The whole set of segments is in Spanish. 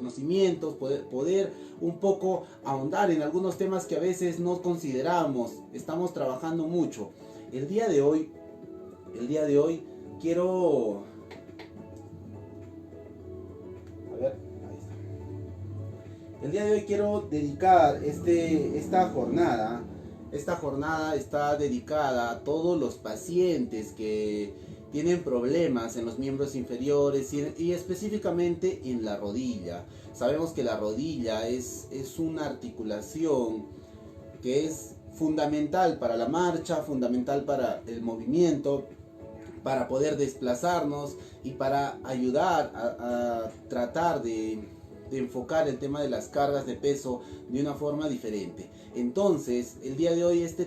conocimientos, poder un poco ahondar en algunos temas que a veces no consideramos. Estamos trabajando mucho. El día de hoy quiero... A ver, ahí está. El día de hoy quiero dedicar esta jornada. Esta jornada está dedicada a todos los pacientes que tienen problemas en los miembros inferiores y específicamente en la rodilla. Sabemos que la rodilla es una articulación que es fundamental para la marcha, fundamental para el movimiento, para poder desplazarnos y para ayudar a tratar de enfocar el tema de las cargas de peso de una forma diferente. Entonces, el día de hoy esta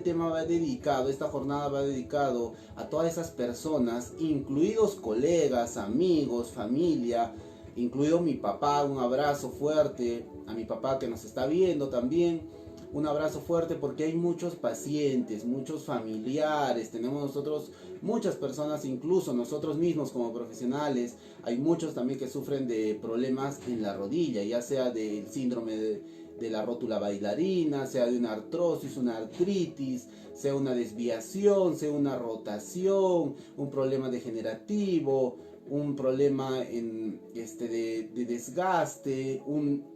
jornada va dedicado a todas esas personas, incluidos colegas, amigos, familia, incluido mi papá. Un abrazo fuerte a mi papá que nos está viendo también. Un abrazo fuerte porque hay muchos pacientes, muchos familiares, tenemos nosotros muchas personas, incluso nosotros mismos como profesionales, hay muchos también que sufren de problemas en la rodilla, ya sea del síndrome de la rótula bailarina, sea de una artrosis, una artritis, sea una desviación, sea una rotación, un problema degenerativo, un problema de desgaste,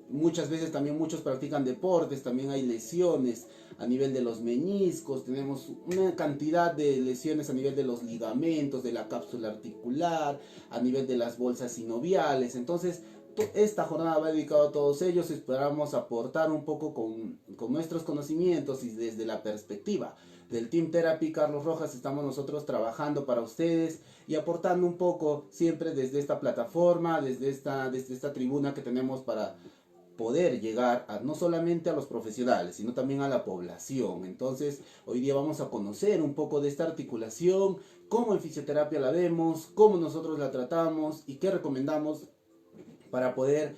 muchas veces también muchos practican deportes, también hay lesiones a nivel de los meniscos, tenemos una cantidad de lesiones a nivel de los ligamentos, de la cápsula articular, a nivel de las bolsas sinoviales. Entonces, esta jornada va dedicada a todos ellos. Esperamos aportar un poco con nuestros conocimientos y desde la perspectiva del Team Therapy Carlos Rojas estamos nosotros trabajando para ustedes y aportando un poco siempre desde esta plataforma, desde esta tribuna que tenemos para poder llegar no solamente a los profesionales, sino también a la población. Entonces, hoy día vamos a conocer un poco de esta articulación, cómo en fisioterapia la vemos, cómo nosotros la tratamos y qué recomendamos para poder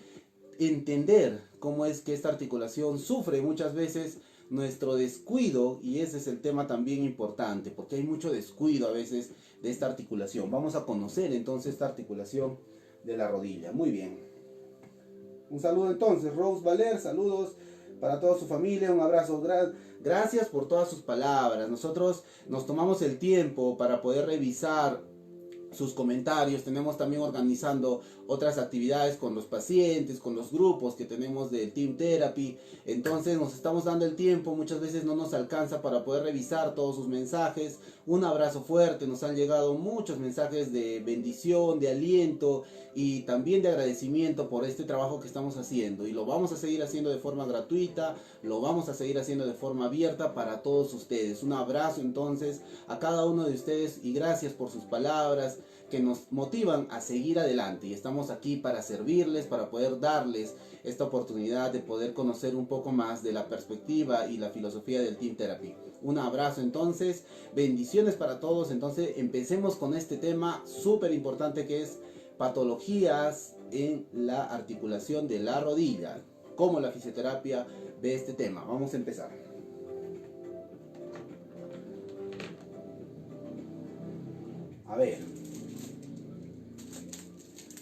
entender cómo es que esta articulación sufre muchas veces nuestro descuido, y ese es el tema también importante, porque hay mucho descuido a veces de esta articulación. Vamos a conocer entonces esta articulación de la rodilla. Muy bien. Un saludo entonces, Rose Valer, saludos para toda su familia, un abrazo. Gracias por todas sus palabras. Nosotros nos tomamos el tiempo para poder revisar sus comentarios. Tenemos también organizando otras actividades con los pacientes, con los grupos que tenemos del Team Therapy. Entonces nos estamos dando el tiempo, muchas veces no nos alcanza para poder revisar todos sus mensajes. Un abrazo fuerte, nos han llegado muchos mensajes de bendición, de aliento y también de agradecimiento por este trabajo que estamos haciendo, y lo vamos a seguir haciendo de forma gratuita, lo vamos a seguir haciendo de forma abierta para todos ustedes. Un abrazo entonces a cada uno de ustedes y gracias por sus palabras que nos motivan a seguir adelante, y estamos aquí para servirles, para poder darles esta oportunidad de poder conocer un poco más de la perspectiva y la filosofía del Team Therapy. Un abrazo entonces, bendiciones para todos. Entonces empecemos con este tema súper importante que es patologías en la articulación de la rodilla, cómo la fisioterapia ve este tema. Vamos a empezar. A ver.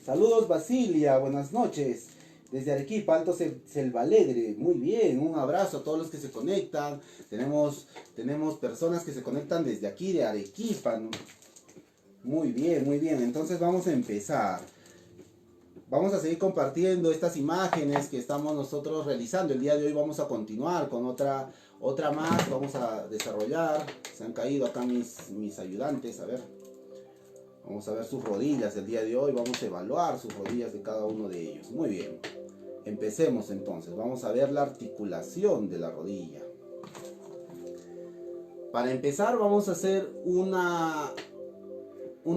Saludos Basilia, buenas noches. Desde Arequipa, Alto Selvalegre. Muy bien, un abrazo a todos los que se conectan. Tenemos personas que se conectan desde aquí de Arequipa, ¿no? Muy bien, muy bien. Entonces vamos a empezar. Vamos a seguir compartiendo estas imágenes que estamos nosotros realizando. El día de hoy vamos a continuar con otra más. Vamos a desarrollar. Se han caído acá mis ayudantes. A ver. Vamos a ver sus rodillas el día de hoy. Vamos a evaluar sus rodillas de cada uno de ellos. Muy bien. Empecemos entonces. Vamos a ver la articulación de la rodilla. Para empezar vamos a hacer un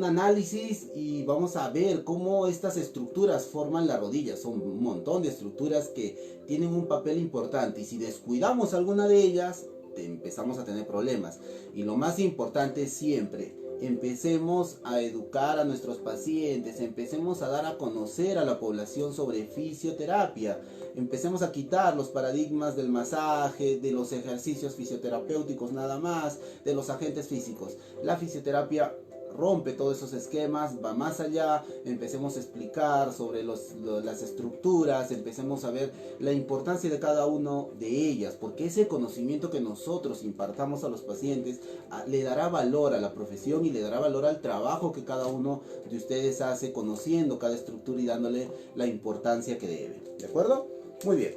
análisis y vamos a ver cómo estas estructuras forman la rodilla. Son un montón de estructuras que tienen un papel importante, y si descuidamos alguna de ellas empezamos a tener problemas. Y lo más importante siempre, empecemos a educar a nuestros pacientes, empecemos a dar a conocer a la población sobre fisioterapia, empecemos a quitar los paradigmas del masaje, de los ejercicios fisioterapéuticos nada más, de los agentes físicos. La fisioterapia rompe todos esos esquemas, va más allá, empecemos a explicar sobre las estructuras, empecemos a ver la importancia de cada uno de ellas, porque ese conocimiento que nosotros impartamos a los pacientes le dará valor a la profesión y le dará valor al trabajo que cada uno de ustedes hace, conociendo cada estructura y dándole la importancia que debe. ¿De acuerdo? Muy bien.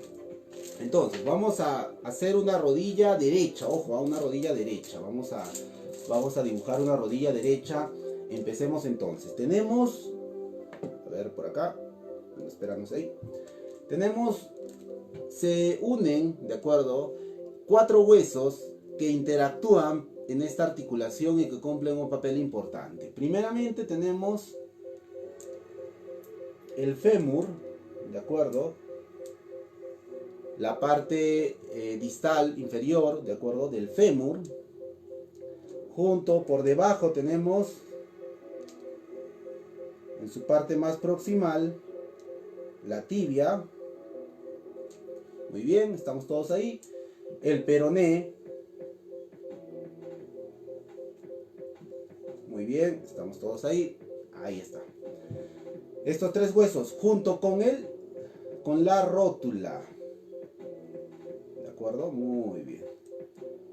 Entonces, vamos a hacer una rodilla derecha. Ojo, a una rodilla derecha. Vamos a dibujar una rodilla derecha. Empecemos entonces. Tenemos, a ver por acá, esperamos ahí. Tenemos, se unen, ¿de acuerdo? 4 huesos que interactúan en esta articulación y que cumplen un papel importante. Primeramente tenemos el fémur, ¿de acuerdo? La parte distal inferior, ¿de acuerdo? Del fémur. Junto por debajo tenemos, en su parte más proximal, la tibia. Muy bien, estamos todos ahí. El peroné. Muy bien, estamos todos ahí. Ahí está. Estos 3 huesos junto con la rótula. ¿De acuerdo? Muy bien.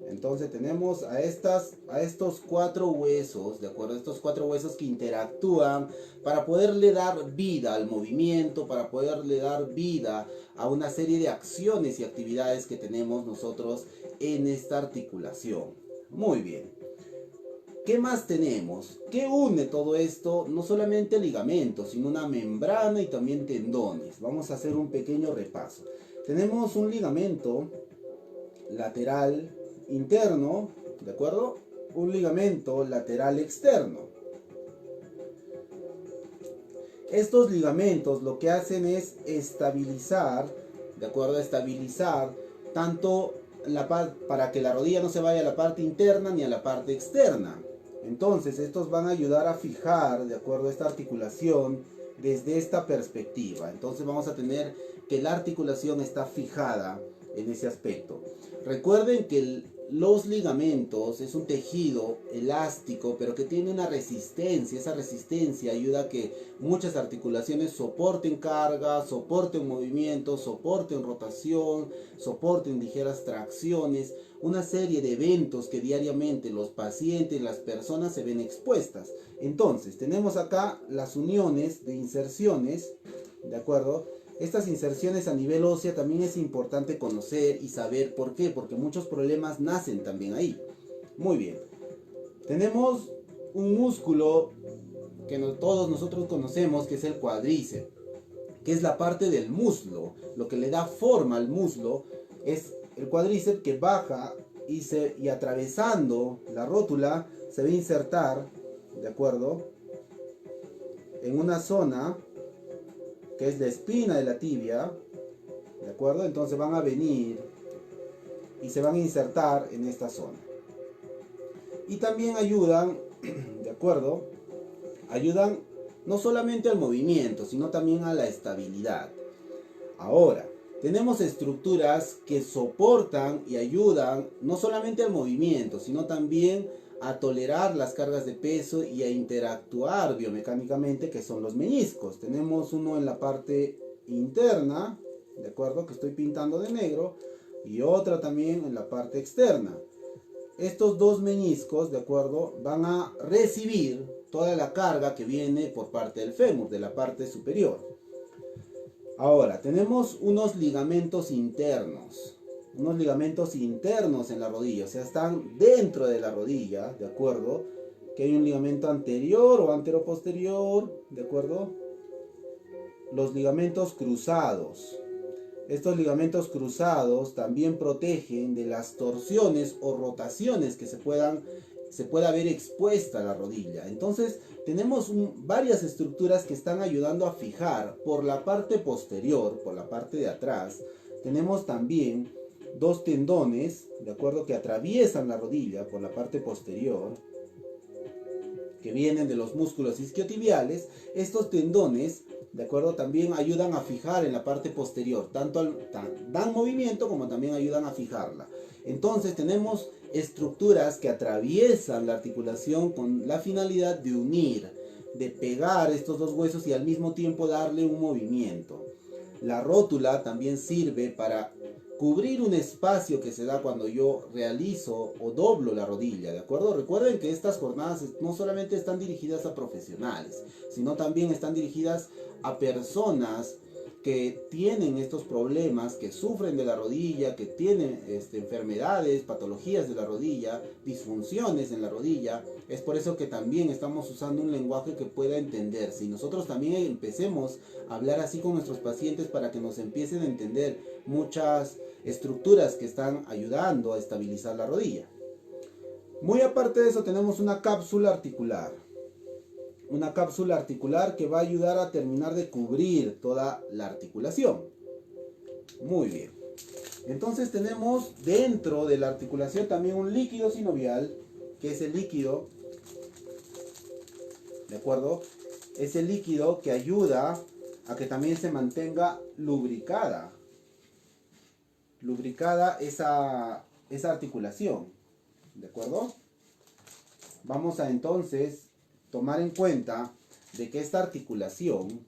Entonces tenemos a estos 4 huesos, ¿de acuerdo? Estos 4 huesos que interactúan para poderle dar vida al movimiento, para poderle dar vida a una serie de acciones y actividades que tenemos nosotros en esta articulación. Muy bien. ¿Qué más tenemos? ¿Qué une todo esto? No solamente ligamentos, sino una membrana y también tendones. Vamos a hacer un pequeño repaso. Tenemos un ligamento lateral interno, ¿de acuerdo? Un ligamento lateral externo. Estos ligamentos lo que hacen es estabilizar, ¿de acuerdo? Estabilizar tanto para que la rodilla no se vaya a la parte interna ni a la parte externa. Entonces estos van a ayudar a fijar, de acuerdo a esta articulación, desde esta perspectiva. Entonces vamos a tener que la articulación está fijada en ese aspecto. Recuerden que los ligamentos es un tejido elástico, pero que tiene una resistencia. Esa resistencia ayuda a que muchas articulaciones soporten carga, soporten movimiento, soporten rotación, soporten ligeras tracciones, una serie de eventos que diariamente los pacientes, las personas se ven expuestas. Entonces, tenemos acá las uniones de inserciones, ¿de acuerdo? Estas inserciones a nivel óseo también es importante conocer y saber por qué, porque muchos problemas nacen también ahí. Muy bien. Tenemos un músculo que todos nosotros conocemos, que es el cuádriceps, que es la parte del muslo. Lo que le da forma al muslo es el cuádriceps, que baja y atravesando la rótula se va a insertar, ¿de acuerdo?, en una zona que es la espina de la tibia, ¿de acuerdo? Entonces van a venir y se van a insertar en esta zona. Y también ayudan, ¿de acuerdo? Ayudan no solamente al movimiento, sino también a la estabilidad. Ahora, tenemos estructuras que soportan y ayudan no solamente al movimiento, sino también a tolerar las cargas de peso y a interactuar biomecánicamente, que son los meniscos. Tenemos uno en la parte interna, ¿de acuerdo?, que estoy pintando de negro, y otra también en la parte externa. Estos 2 meniscos, ¿de acuerdo?, van a recibir toda la carga que viene por parte del fémur, de la parte superior. Ahora, tenemos unos ligamentos internos. Unos ligamentos internos en la rodilla, o sea, están dentro de la rodilla, ¿de acuerdo? Que hay un ligamento anterior o anteroposterior, ¿de acuerdo? Los ligamentos cruzados. Estos ligamentos cruzados también protegen de las torsiones o rotaciones que se pueda ver expuesta a la rodilla. Entonces, tenemos varias estructuras que están ayudando a fijar por la parte posterior, por la parte de atrás. Tenemos también 2 tendones, ¿de acuerdo?, que atraviesan la rodilla por la parte posterior, que vienen de los músculos isquiotibiales. Estos tendones, ¿de acuerdo?, también ayudan a fijar en la parte posterior, tanto dan movimiento como también ayudan a fijarla. Entonces tenemos estructuras que atraviesan la articulación con la finalidad de unir, de pegar estos dos huesos y al mismo tiempo darle un movimiento. La rótula también sirve para cubrir un espacio que se da cuando yo realizo o doblo la rodilla, ¿de acuerdo? Recuerden que estas jornadas no solamente están dirigidas a profesionales, sino también están dirigidas a personas que tienen estos problemas, que sufren de la rodilla, que tienen enfermedades, patologías de la rodilla, disfunciones en la rodilla. Es por eso que también estamos usando un lenguaje que pueda entenderse. Y nosotros también empecemos a hablar así con nuestros pacientes para que nos empiecen a entender muchas estructuras que están ayudando a estabilizar la rodilla. Muy aparte de eso, tenemos una cápsula articular. Una cápsula articular que va a ayudar a terminar de cubrir toda la articulación. Muy bien. Entonces tenemos dentro de la articulación también un líquido sinovial, que es el líquido, ¿de acuerdo? Es el líquido que ayuda a que también se mantenga lubricada esa articulación, ¿de acuerdo? Vamos a entonces tomar en cuenta de que esta articulación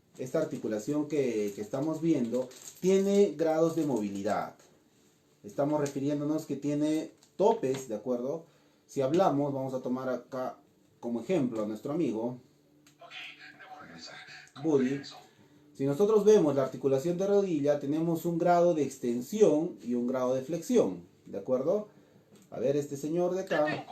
que estamos viendo, tiene grados de movilidad. Estamos refiriéndonos que tiene topes, ¿de acuerdo? Si hablamos, vamos a tomar acá como ejemplo a nuestro amigo Buddy. Si nosotros vemos la articulación de rodilla, tenemos un grado de extensión y un grado de flexión, ¿de acuerdo? A ver, este señor de acá.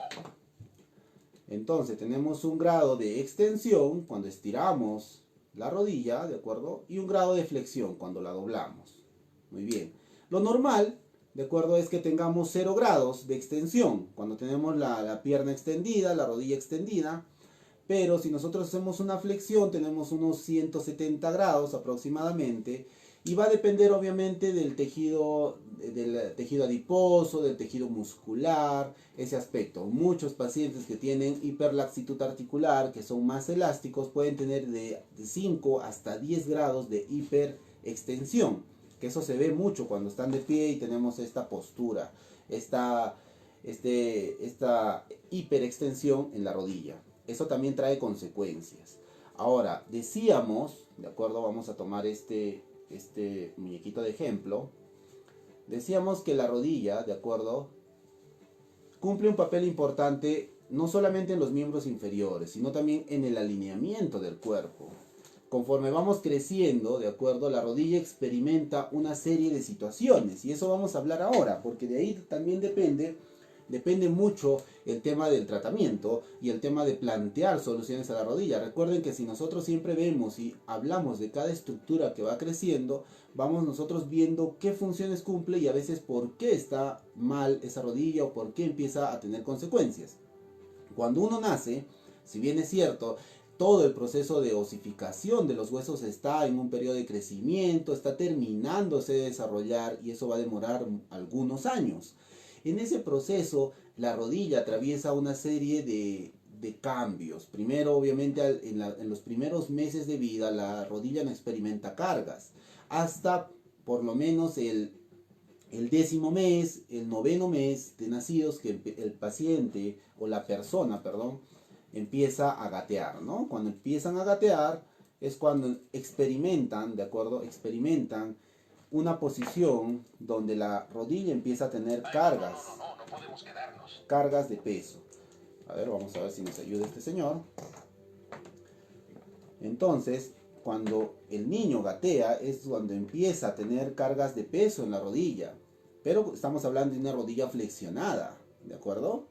Entonces tenemos un grado de extensión cuando estiramos la rodilla, ¿de acuerdo? Y un grado de flexión cuando la doblamos. Muy bien. Lo normal, ¿de acuerdo? Es que tengamos 0 grados de extensión cuando tenemos la pierna extendida, la rodilla extendida. Pero si nosotros hacemos una flexión, tenemos unos 170 grados aproximadamente. Y va a depender obviamente del tejido adiposo, del tejido muscular, ese aspecto. Muchos pacientes que tienen hiperlaxitud articular, que son más elásticos, pueden tener de 5 hasta 10 grados de hiperextensión. Que eso se ve mucho cuando están de pie y tenemos esta postura, esta hiperextensión en la rodilla. Eso también trae consecuencias. Ahora, decíamos, ¿de acuerdo? Vamos a tomar este muñequito de ejemplo. Decíamos que la rodilla, ¿de acuerdo?, cumple un papel importante no solamente en los miembros inferiores, sino también en el alineamiento del cuerpo. Conforme vamos creciendo, ¿de acuerdo?, la rodilla experimenta una serie de situaciones, y eso vamos a hablar ahora, porque de ahí también depende mucho el tema del tratamiento y el tema de plantear soluciones a la rodilla. Recuerden que si nosotros siempre vemos y hablamos de cada estructura que va creciendo, vamos nosotros viendo qué funciones cumple y a veces por qué está mal esa rodilla o por qué empieza a tener consecuencias. Cuando uno nace, si bien es cierto, todo el proceso de osificación de los huesos está en un periodo de crecimiento, está terminándose de desarrollar y eso va a demorar algunos años. En ese proceso, la rodilla atraviesa una serie de cambios. Primero, obviamente, en los primeros meses de vida, la rodilla no experimenta cargas. Hasta por lo menos el 10º mes, el 9º mes de nacidos, que el paciente o la persona, perdón, empieza a gatear, ¿no? Cuando empiezan a gatear es cuando experimentan, ¿de acuerdo? Experimentan una posición donde la rodilla empieza a tener cargas, cargas de peso. A ver, vamos a ver si nos ayuda este señor. Entonces, cuando el niño gatea es cuando empieza a tener cargas de peso en la rodilla. Pero estamos hablando de una rodilla flexionada, ¿de acuerdo?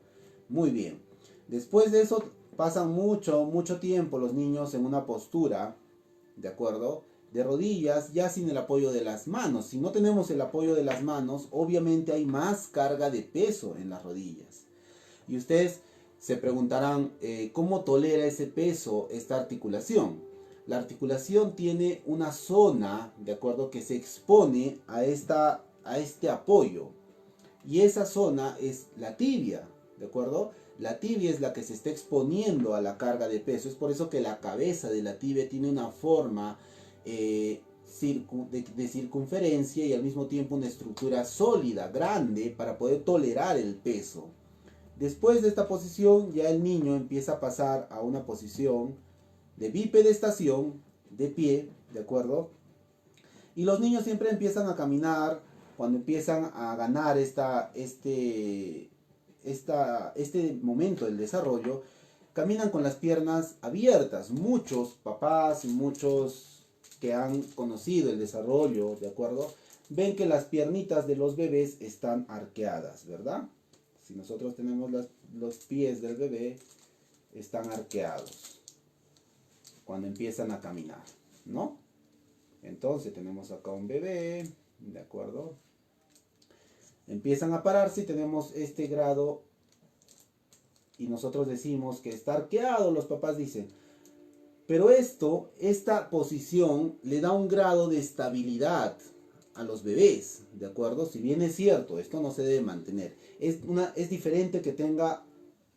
Muy bien. Después de eso pasan mucho tiempo los niños en una postura, ¿de acuerdo?, de rodillas, ya sin el apoyo de las manos. Si no tenemos el apoyo de las manos, obviamente hay más carga de peso en las rodillas. Y ustedes se preguntarán, ¿cómo tolera ese peso esta articulación? La articulación tiene una zona, ¿de acuerdo?, que se expone a este apoyo. Y esa zona es la tibia, ¿de acuerdo? La tibia es la que se está exponiendo a la carga de peso. Es por eso que la cabeza de la tibia tiene una forma de circunferencia y al mismo tiempo una estructura sólida, grande, para poder tolerar el peso. Después de esta posición ya el niño empieza a pasar a una posición de bipedestación, de pie, ¿de acuerdo? Y los niños siempre empiezan a caminar cuando empiezan a ganar este momento del desarrollo, caminan con las piernas abiertas. Muchos papás, muchos que han conocido el desarrollo, ¿de acuerdo? Ven que las piernitas de los bebés están arqueadas, ¿verdad? Si nosotros tenemos los pies del bebé, están arqueados cuando empiezan a caminar, ¿no? Entonces tenemos acá un bebé, ¿de acuerdo? Empiezan a pararse y tenemos este grado y nosotros decimos que está arqueado, los papás dicen. Pero esta posición le da un grado de estabilidad a los bebés, ¿de acuerdo? Si bien es cierto, esto no se debe mantener. Es diferente que tenga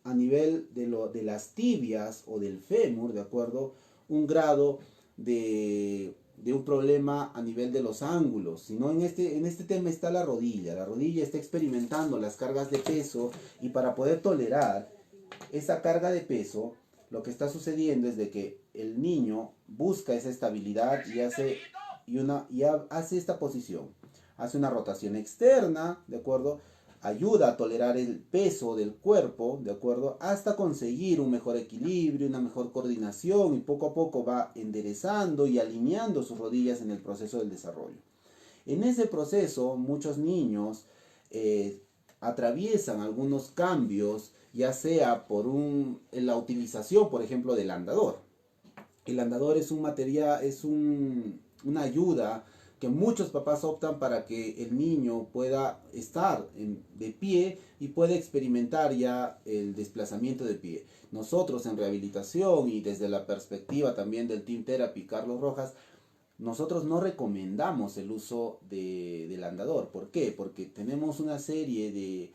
a nivel de las tibias o del fémur, ¿de acuerdo? Un grado de un problema a nivel de los ángulos, sino en este tema está la rodilla está experimentando las cargas de peso y para poder tolerar esa carga de peso, lo que está sucediendo es de que el niño busca esa estabilidad y hace esta posición, hace una rotación externa, ¿de acuerdo? Ayuda a tolerar el peso del cuerpo, ¿de acuerdo? Hasta conseguir un mejor equilibrio, una mejor coordinación y poco a poco va enderezando y alineando sus rodillas en el proceso del desarrollo. En ese proceso, muchos niños atraviesan algunos cambios, ya sea por la utilización, por ejemplo, del andador. El andador es un material, una ayuda que muchos papás optan para que el niño pueda estar de pie y pueda experimentar ya el desplazamiento de pie. Nosotros en rehabilitación y desde la perspectiva también del Team Therapy Carlos Rojas, nosotros no recomendamos el uso del andador. ¿Por qué? Porque tenemos una serie de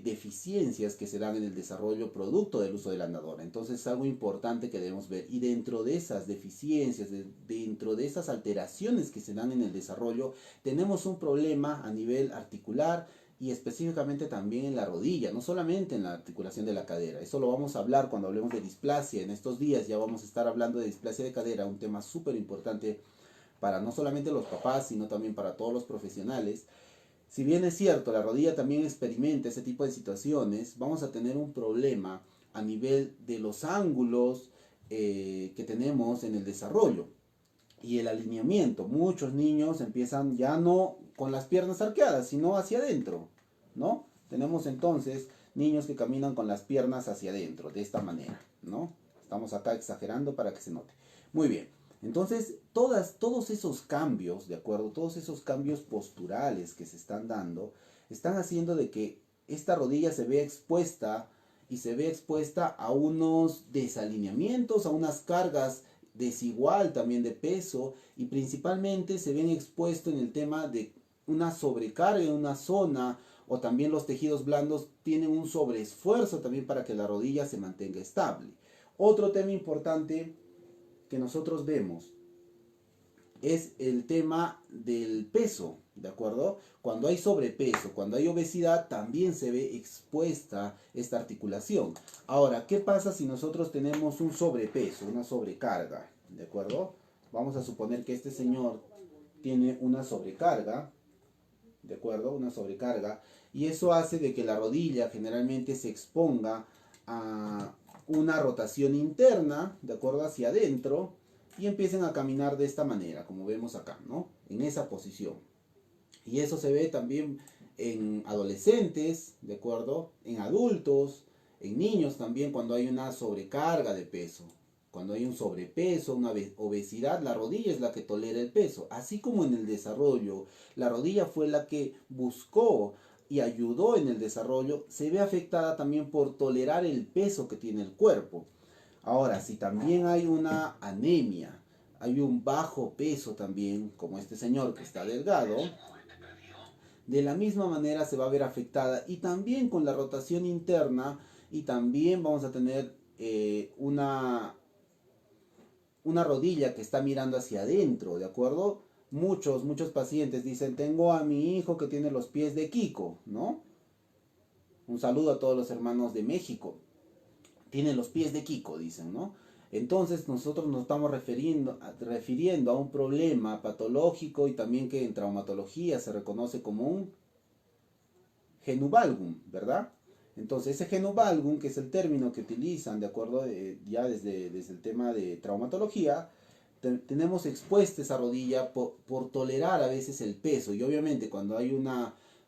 deficiencias que se dan en el desarrollo producto del uso del andador. Entonces es algo importante que debemos ver. Y dentro de esas deficiencias, dentro de esas alteraciones que se dan en el desarrollo, tenemos un problema a nivel articular y específicamente también en la rodilla, no solamente en la articulación de la cadera. Eso lo vamos a hablar cuando hablemos de displasia. En estos días ya vamos a estar hablando de displasia de cadera, un tema súper importante para no solamente los papás, sino también para todos los profesionales. Si bien es cierto, la rodilla también experimenta ese tipo de situaciones, vamos a tener un problema a nivel de los ángulos que tenemos en el desarrollo y el alineamiento. Muchos niños empiezan ya no con las piernas arqueadas, sino hacia adentro, ¿no? Tenemos entonces niños que caminan con las piernas hacia adentro, de esta manera, ¿no? Estamos acá exagerando para que se note. Muy bien. Entonces, todos esos cambios, ¿de acuerdo? Todos esos cambios posturales que se están dando, están haciendo de que esta rodilla se vea expuesta y se vea expuesta a unos desalineamientos, a unas cargas desigual también de peso y principalmente se ven expuestos en el tema de una sobrecarga en una zona o también los tejidos blandos tienen un sobreesfuerzo también para que la rodilla se mantenga estable. Otro tema importante que nosotros vemos es el tema del peso, ¿de acuerdo? Cuando hay sobrepeso, cuando hay obesidad, también se ve expuesta esta articulación. Ahora, ¿qué pasa si nosotros tenemos un sobrepeso, una sobrecarga, ¿de acuerdo? Vamos a suponer que este señor tiene una sobrecarga, ¿de acuerdo? Una sobrecarga, y eso hace de que la rodilla generalmente se exponga a una rotación interna, ¿de acuerdo? Hacia adentro, y empiecen a caminar de esta manera, como vemos acá, ¿no? En esa posición. Y eso se ve también en adolescentes, ¿de acuerdo? En adultos, en niños también cuando hay una sobrecarga de peso. Cuando hay un sobrepeso, una obesidad, la rodilla es la que tolera el peso. Así como en el desarrollo, la rodilla fue la que buscó y ayudó en el desarrollo, se ve afectada también por tolerar el peso que tiene el cuerpo. Ahora, si también hay una anemia, hay un bajo peso también, como este señor que está delgado, de la misma manera se va a ver afectada y también con la rotación interna y también vamos a tener una rodilla que está mirando hacia adentro, ¿de acuerdo? Muchos pacientes dicen, tengo a mi hijo que tiene los pies de Kiko, ¿no? Un saludo a todos los hermanos de México. Tiene los pies de Kiko, dicen, ¿no? Entonces nosotros nos estamos refiriendo a un problema patológico y también que en traumatología se reconoce como un genu-valgum, ¿verdad? Entonces ese genu-valgum, que es el término que utilizan, de acuerdo, ya desde el tema de traumatología, tenemos expuesta esa rodilla por tolerar a veces el peso, y obviamente cuando hay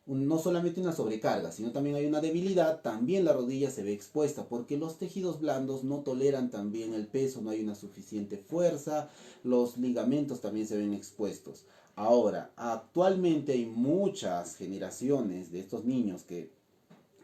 no solamente una sobrecarga, sino también hay una debilidad, también la rodilla se ve expuesta, porque los tejidos blandos no toleran también el peso, no hay una suficiente fuerza, los ligamentos también se ven expuestos. Ahora, actualmente hay muchas generaciones de estos niños que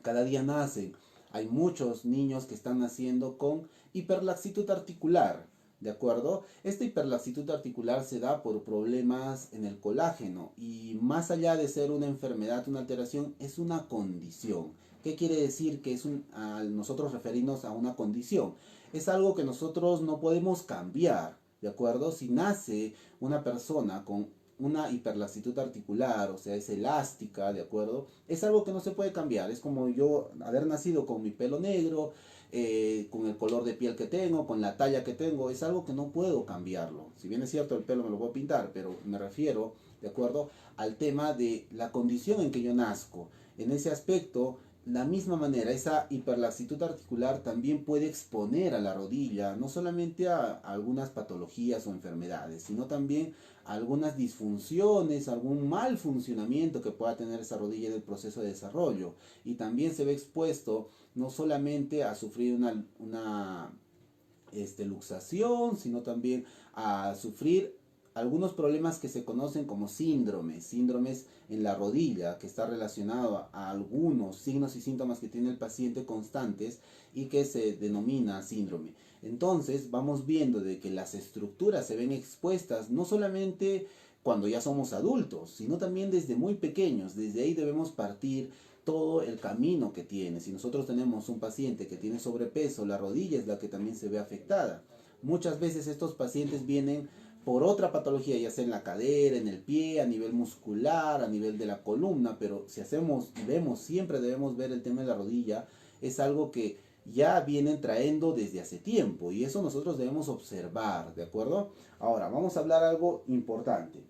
cada día nacen. Hay muchos niños que están naciendo con hiperlaxitud articular, ¿de acuerdo? Esta hiperlaxitud articular se da por problemas en el colágeno y más allá de ser una enfermedad, una alteración, es una condición. ¿Qué quiere decir que al nosotros referirnos a una condición? Es algo que nosotros no podemos cambiar, ¿de acuerdo? Si nace una persona con una hiperlaxitud articular, o sea, es elástica, ¿de acuerdo? Es algo que no se puede cambiar. Es como yo haber nacido con mi pelo negro, con el color de piel que tengo, con la talla que tengo, es algo que no puedo cambiarlo. Si bien es cierto, el pelo me lo puedo pintar, pero me refiero, ¿de acuerdo?, al tema de la condición en que yo nazco. En ese aspecto, la misma manera, esa hiperlaxitud articular también puede exponer a la rodilla, no solamente a algunas patologías o enfermedades, sino también a algunas disfunciones, algún mal funcionamiento que pueda tener esa rodilla en el proceso de desarrollo. Y también se ve expuesto no solamente a sufrir una luxación, sino también a sufrir algunos problemas que se conocen como síndromes en la rodilla, que está relacionado a algunos signos y síntomas que tiene el paciente constantes y que se denomina síndrome. Entonces vamos viendo de que las estructuras se ven expuestas no solamente cuando ya somos adultos, sino también desde muy pequeños. Desde ahí debemos partir todo el camino que tiene. Si nosotros tenemos un paciente que tiene sobrepeso, la rodilla es la que también se ve afectada. Muchas veces estos pacientes vienen por otra patología, ya sea en la cadera, en el pie, a nivel muscular, a nivel de la columna, pero si hacemos y vemos, siempre debemos ver el tema de la rodilla, es algo que ya vienen trayendo desde hace tiempo y eso nosotros debemos observar, ¿de acuerdo? Ahora, vamos a hablar algo importante.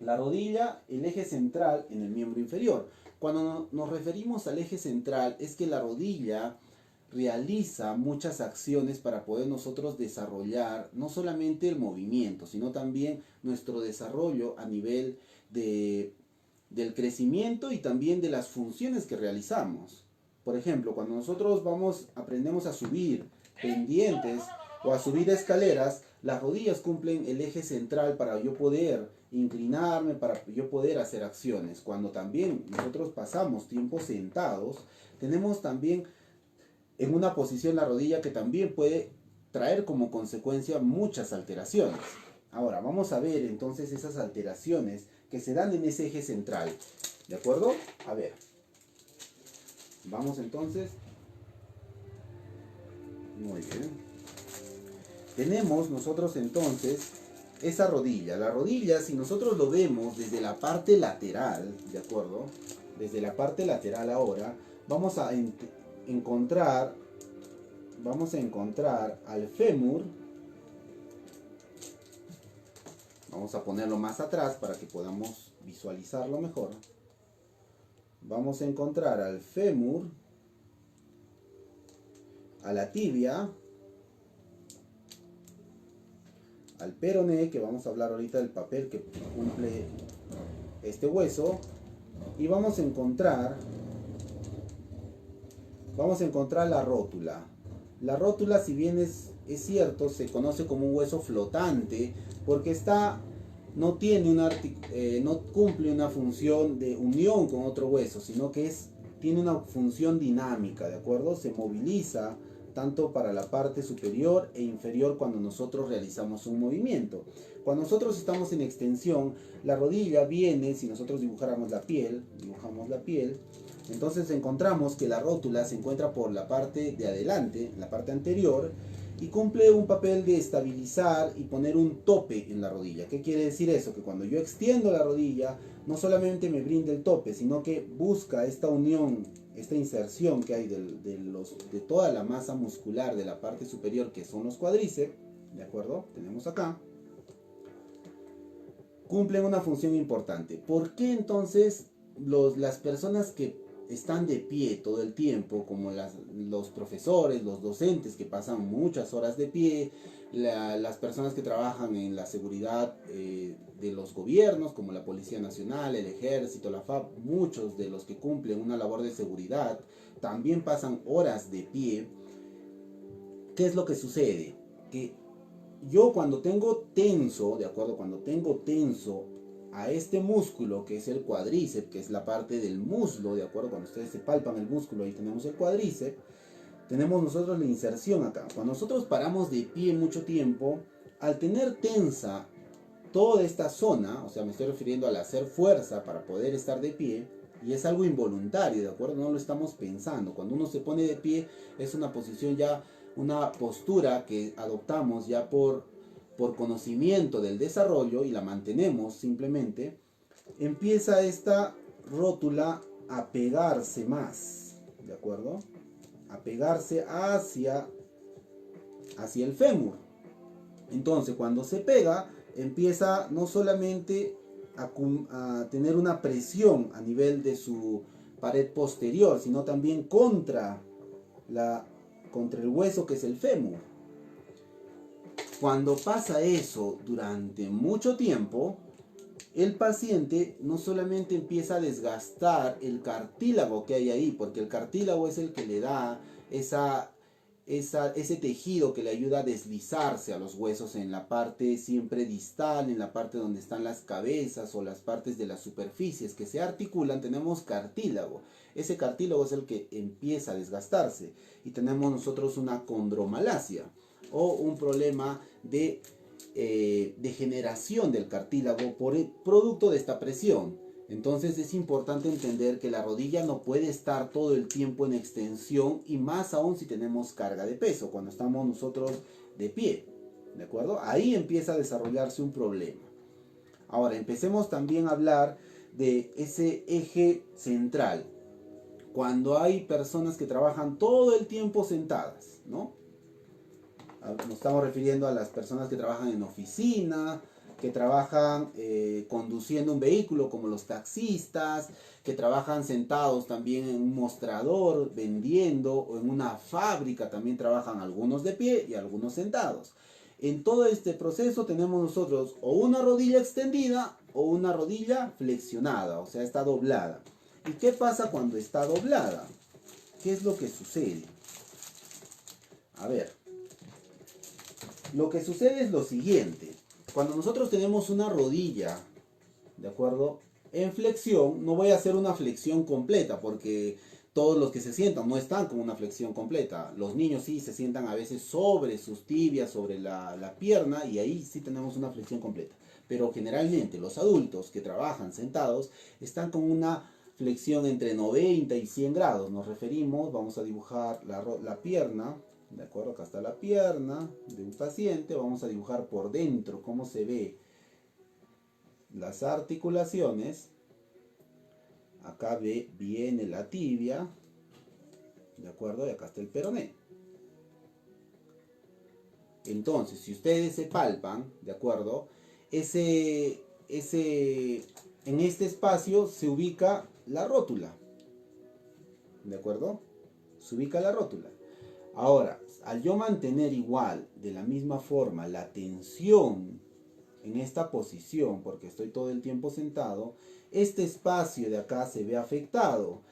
La rodilla, el eje central en el miembro inferior. Cuando nos referimos al eje central, es que la rodilla realiza muchas acciones para poder nosotros desarrollar no solamente el movimiento, sino también nuestro desarrollo a nivel del crecimiento y también de las funciones que realizamos. Por ejemplo, cuando nosotros aprendemos a subir pendientes o a subir escaleras, las rodillas cumplen el eje central para yo poder inclinarme, para yo poder hacer acciones. Cuando también nosotros pasamos tiempo sentados, tenemos también en una posición la rodilla que también puede traer como consecuencia muchas alteraciones. Ahora, vamos a ver entonces esas alteraciones que se dan en ese eje central. ¿De acuerdo? A ver. Vamos entonces. Muy bien. Tenemos nosotros entonces esa rodilla. La rodilla, si nosotros lo vemos desde la parte lateral, ¿de acuerdo? Desde la parte lateral ahora, vamos a encontrar al fémur. Vamos a ponerlo más atrás para que podamos visualizarlo mejor. Vamos a encontrar al fémur, a la tibia, al peroné, que vamos a hablar ahorita del papel que cumple este hueso, y vamos a encontrar la rótula. La rótula, si bien es cierto, se conoce como un hueso flotante porque no cumple una función de unión con otro hueso, sino que tiene una función dinámica, ¿de acuerdo? Se moviliza tanto para la parte superior e inferior cuando nosotros realizamos un movimiento. Cuando nosotros estamos en extensión, la rodilla viene, si nosotros dibujamos la piel, entonces encontramos que la rótula se encuentra por la parte de adelante, la parte anterior, y cumple un papel de estabilizar y poner un tope en la rodilla. ¿Qué quiere decir eso? Que cuando yo extiendo la rodilla, no solamente me brinda el tope, sino que busca esta unión, esta inserción que hay de toda la masa muscular de la parte superior, que son los cuádriceps, ¿de acuerdo? Tenemos acá. Cumplen una función importante. ¿Por qué entonces las personas que están de pie todo el tiempo, como los profesores, los docentes que pasan muchas horas de pie, las personas que trabajan en la seguridad de los gobiernos, como la Policía Nacional, el Ejército, la FAP, muchos de los que cumplen una labor de seguridad, también pasan horas de pie? ¿Qué es lo que sucede? Que yo cuando tengo tenso, ¿de acuerdo? Cuando tengo tenso a este músculo que es el cuádriceps, que es la parte del muslo, ¿de acuerdo? Cuando ustedes se palpan el músculo, ahí tenemos el cuádriceps, tenemos nosotros la inserción acá. Cuando nosotros paramos de pie mucho tiempo, al tener tensa toda esta zona, o sea, me estoy refiriendo al hacer fuerza para poder estar de pie, y es algo involuntario, ¿de acuerdo? No lo estamos pensando. Cuando uno se pone de pie, es una posición ya, una postura que adoptamos ya por conocimiento del desarrollo y la mantenemos simplemente. Empieza esta rótula a pegarse más, ¿de acuerdo? A pegarse hacia el fémur. Entonces, cuando se pega, empieza no solamente a tener una presión a nivel de su pared posterior, sino también contra el hueso que es el fémur. Cuando pasa eso durante mucho tiempo, el paciente no solamente empieza a desgastar el cartílago que hay ahí, porque el cartílago es el que le da ese tejido que le ayuda a deslizarse a los huesos en la parte siempre distal, en la parte donde están las cabezas o las partes de las superficies que se articulan, tenemos cartílago. Ese cartílago es el que empieza a desgastarse y tenemos nosotros una condromalacia o un problema de degeneración del cartílago por el producto de esta presión. Entonces es importante entender que la rodilla no puede estar todo el tiempo en extensión, y más aún si tenemos carga de peso, cuando estamos nosotros de pie, ¿de acuerdo? Ahí empieza a desarrollarse un problema. Ahora empecemos también a hablar de ese eje central. Cuando hay personas que trabajan todo el tiempo sentadas, ¿no? Nos estamos refiriendo a las personas que trabajan en oficina, que trabajan conduciendo un vehículo, como los taxistas, que trabajan sentados también en un mostrador vendiendo, o en una fábrica también trabajan algunos de pie y algunos sentados. En todo este proceso tenemos nosotros o una rodilla extendida o una rodilla flexionada, o sea, está doblada. ¿Y qué pasa cuando está doblada? ¿Qué es lo que sucede? A ver, lo que sucede es lo siguiente. Cuando nosotros tenemos una rodilla, ¿de acuerdo?, en flexión, no voy a hacer una flexión completa, porque todos los que se sientan no están con una flexión completa. Los niños sí se sientan a veces sobre sus tibias, sobre la pierna, y ahí sí tenemos una flexión completa. Pero generalmente los adultos que trabajan sentados están con una flexión entre 90 y 100 grados. Nos referimos, vamos a dibujar la pierna. De acuerdo, acá está la pierna de un paciente. Vamos a dibujar por dentro cómo se ve las articulaciones. Acá viene la tibia, de acuerdo, y acá está el peroné. Entonces, si ustedes se palpan, de acuerdo, en este espacio se ubica la rótula, de acuerdo, se ubica la rótula. Ahora, al yo mantener igual, de la misma forma, la tensión en esta posición, porque estoy todo el tiempo sentado, este espacio de acá se ve afectado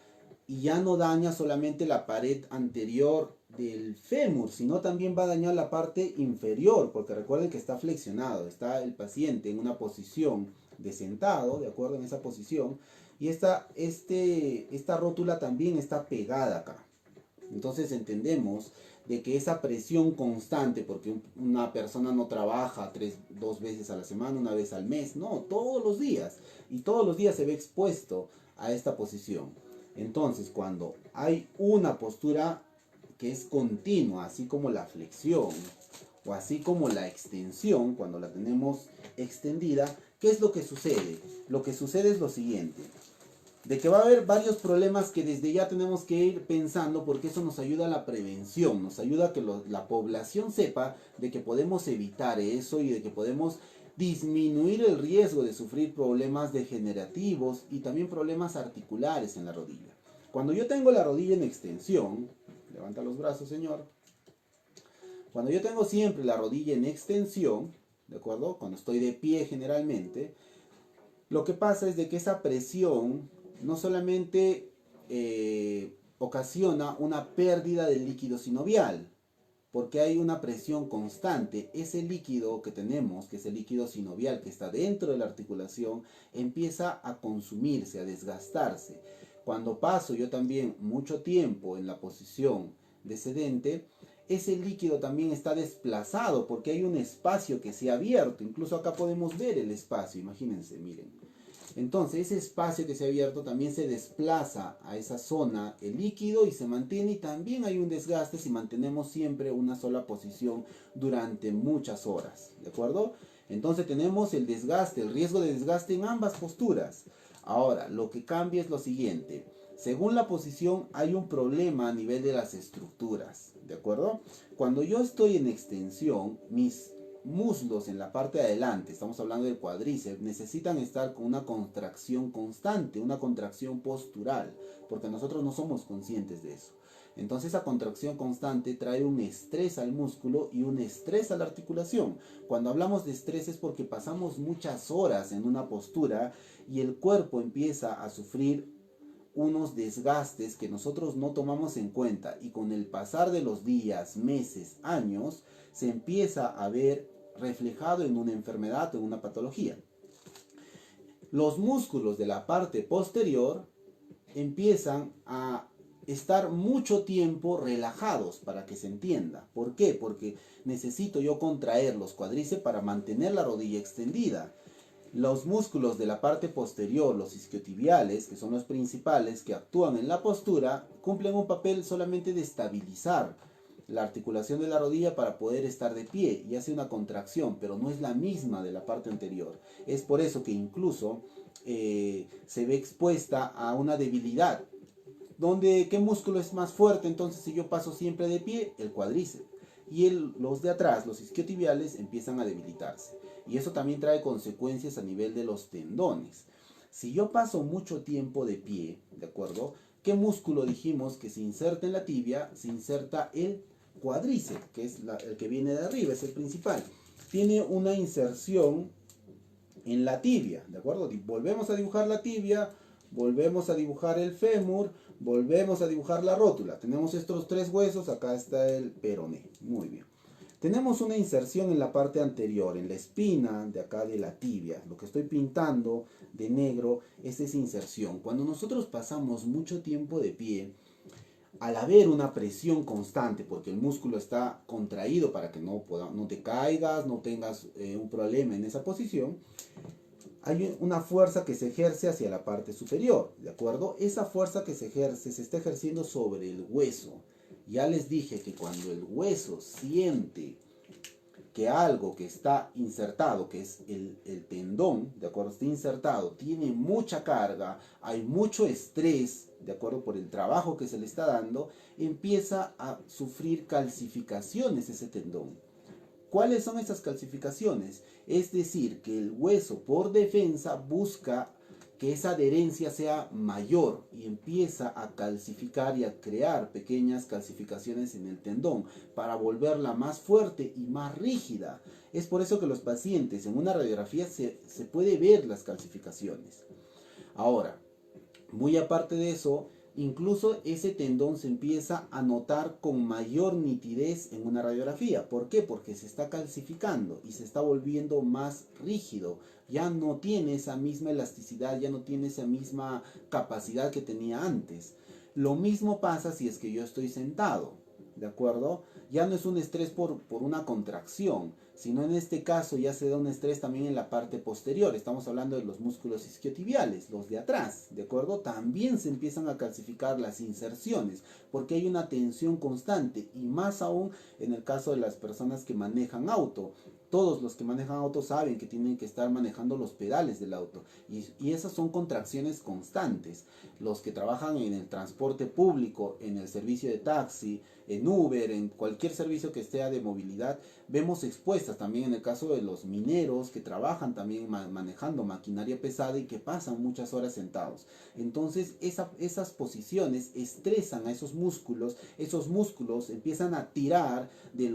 y ya no daña solamente la pared anterior del fémur, sino también va a dañar la parte inferior, porque recuerden que está flexionado, está el paciente en una posición de sentado, de acuerdo, en esa posición, y esta rótula también está pegada acá. Entonces entendemos de que esa presión constante, porque una persona no trabaja 2 veces a la semana, una vez al mes, no, todos los días, y todos los días se ve expuesto a esta posición. Entonces, cuando hay una postura que es continua, así como la flexión o así como la extensión, cuando la tenemos extendida, ¿Qué es lo que sucede? Lo que sucede es lo siguiente. De que va a haber varios problemas que desde ya tenemos que ir pensando, porque eso nos ayuda a la prevención, nos ayuda a que la población sepa de que podemos evitar eso y de que podemos disminuir el riesgo de sufrir problemas degenerativos y también problemas articulares en la rodilla. Cuando yo tengo la rodilla en extensión, levanta los brazos, señor. Cuando yo tengo siempre la rodilla en extensión, ¿de acuerdo? Cuando estoy de pie generalmente, lo que pasa es de que esa presión no solamente ocasiona una pérdida del líquido sinovial, porque hay una presión constante. Ese líquido que tenemos, que es el líquido sinovial que está dentro de la articulación, empieza a consumirse, a desgastarse. Cuando paso yo también mucho tiempo en la posición de sedente, ese líquido también está desplazado porque hay un espacio que se ha abierto. Incluso acá podemos ver el espacio, imagínense, miren. Entonces ese espacio que se ha abierto también se desplaza a esa zona el líquido y se mantiene, y también hay un desgaste si mantenemos siempre una sola posición durante muchas horas, ¿de acuerdo? Entonces tenemos el desgaste, el riesgo de desgaste en ambas posturas. Ahora, lo que cambia es lo siguiente. Según la posición hay un problema a nivel de las estructuras, ¿de acuerdo? Cuando yo estoy en extensión, mis muslos en la parte de adelante, estamos hablando del cuádriceps, necesitan estar con una contracción constante, una contracción postural, porque nosotros no somos conscientes de eso. Entonces esa contracción constante trae un estrés al músculo y un estrés a la articulación. Cuando hablamos de estrés es porque pasamos muchas horas en una postura y el cuerpo empieza a sufrir unos desgastes que nosotros no tomamos en cuenta, y con el pasar de los días, meses, años, se empieza a ver reflejado en una enfermedad o en una patología. Los músculos de la parte posterior empiezan a estar mucho tiempo relajados, para que se entienda. ¿Por qué? Porque necesito yo contraer los cuádriceps para mantener la rodilla extendida. Los músculos de la parte posterior, los isquiotibiales, que son los principales que actúan en la postura, cumplen un papel solamente de estabilizar la articulación de la rodilla para poder estar de pie y hace una contracción, pero no es la misma de la parte anterior. Es por eso que incluso se ve expuesta a una debilidad. ¿Qué músculo es más fuerte? Entonces, si yo paso siempre de pie, el cuádriceps. Y los de atrás, los isquiotibiales, empiezan a debilitarse. Y eso también trae consecuencias a nivel de los tendones. Si yo paso mucho tiempo de pie, ¿de acuerdo? ¿Qué músculo dijimos que se inserta en la tibia? Se inserta el cuádriceps, que es el que viene de arriba, es el principal. Tiene una inserción en la tibia, ¿de acuerdo? Volvemos a dibujar la tibia, volvemos a dibujar el fémur, volvemos a dibujar la rótula. Tenemos estos tres huesos, acá está el peroné. Muy bien. Tenemos una inserción en la parte anterior, en la espina de acá de la tibia. Lo que estoy pintando de negro es esa inserción. Cuando nosotros pasamos mucho tiempo de pie, al haber una presión constante, porque el músculo está contraído para que no te caigas, no tengas un problema en esa posición, hay una fuerza que se ejerce hacia la parte superior, ¿de acuerdo? Esa fuerza que se ejerce, se está ejerciendo sobre el hueso. Ya les dije que cuando el hueso siente que algo que está insertado, que es el tendón, ¿de acuerdo? Está insertado, tiene mucha carga, hay mucho estrés, ¿de acuerdo? Por el trabajo que se le está dando, empieza a sufrir calcificaciones ese tendón. ¿Cuáles son esas calcificaciones? Es decir, que el hueso por defensa busca que esa adherencia sea mayor y empieza a calcificar y a crear pequeñas calcificaciones en el tendón para volverla más fuerte y más rígida. Es por eso que los pacientes en una radiografía se puede ver las calcificaciones. Ahora, muy aparte de eso, incluso ese tendón se empieza a notar con mayor nitidez en una radiografía. ¿Por qué? Porque se está calcificando y se está volviendo más rígido. Ya no tiene esa misma elasticidad, ya no tiene esa misma capacidad que tenía antes. Lo mismo pasa si es que yo estoy sentado, ¿de acuerdo? Ya no es un estrés por una contracción, sino en este caso ya se da un estrés también en la parte posterior. Estamos hablando de los músculos isquiotibiales, los de atrás, ¿de acuerdo? También se empiezan a calcificar las inserciones, porque hay una tensión constante, y más aún en el caso de las personas que manejan auto. todos los que manejan autos saben que tienen que estar manejando los pedales del auto. Y esas son contracciones constantes. Los que trabajan en el transporte público, en el servicio de taxi, en Uber, en cualquier servicio que sea de movilidad, vemos expuestas también en el caso de los mineros que trabajan también manejando maquinaria pesada y que pasan muchas horas sentados. Entonces esas posiciones estresan a esos músculos empiezan a tirar de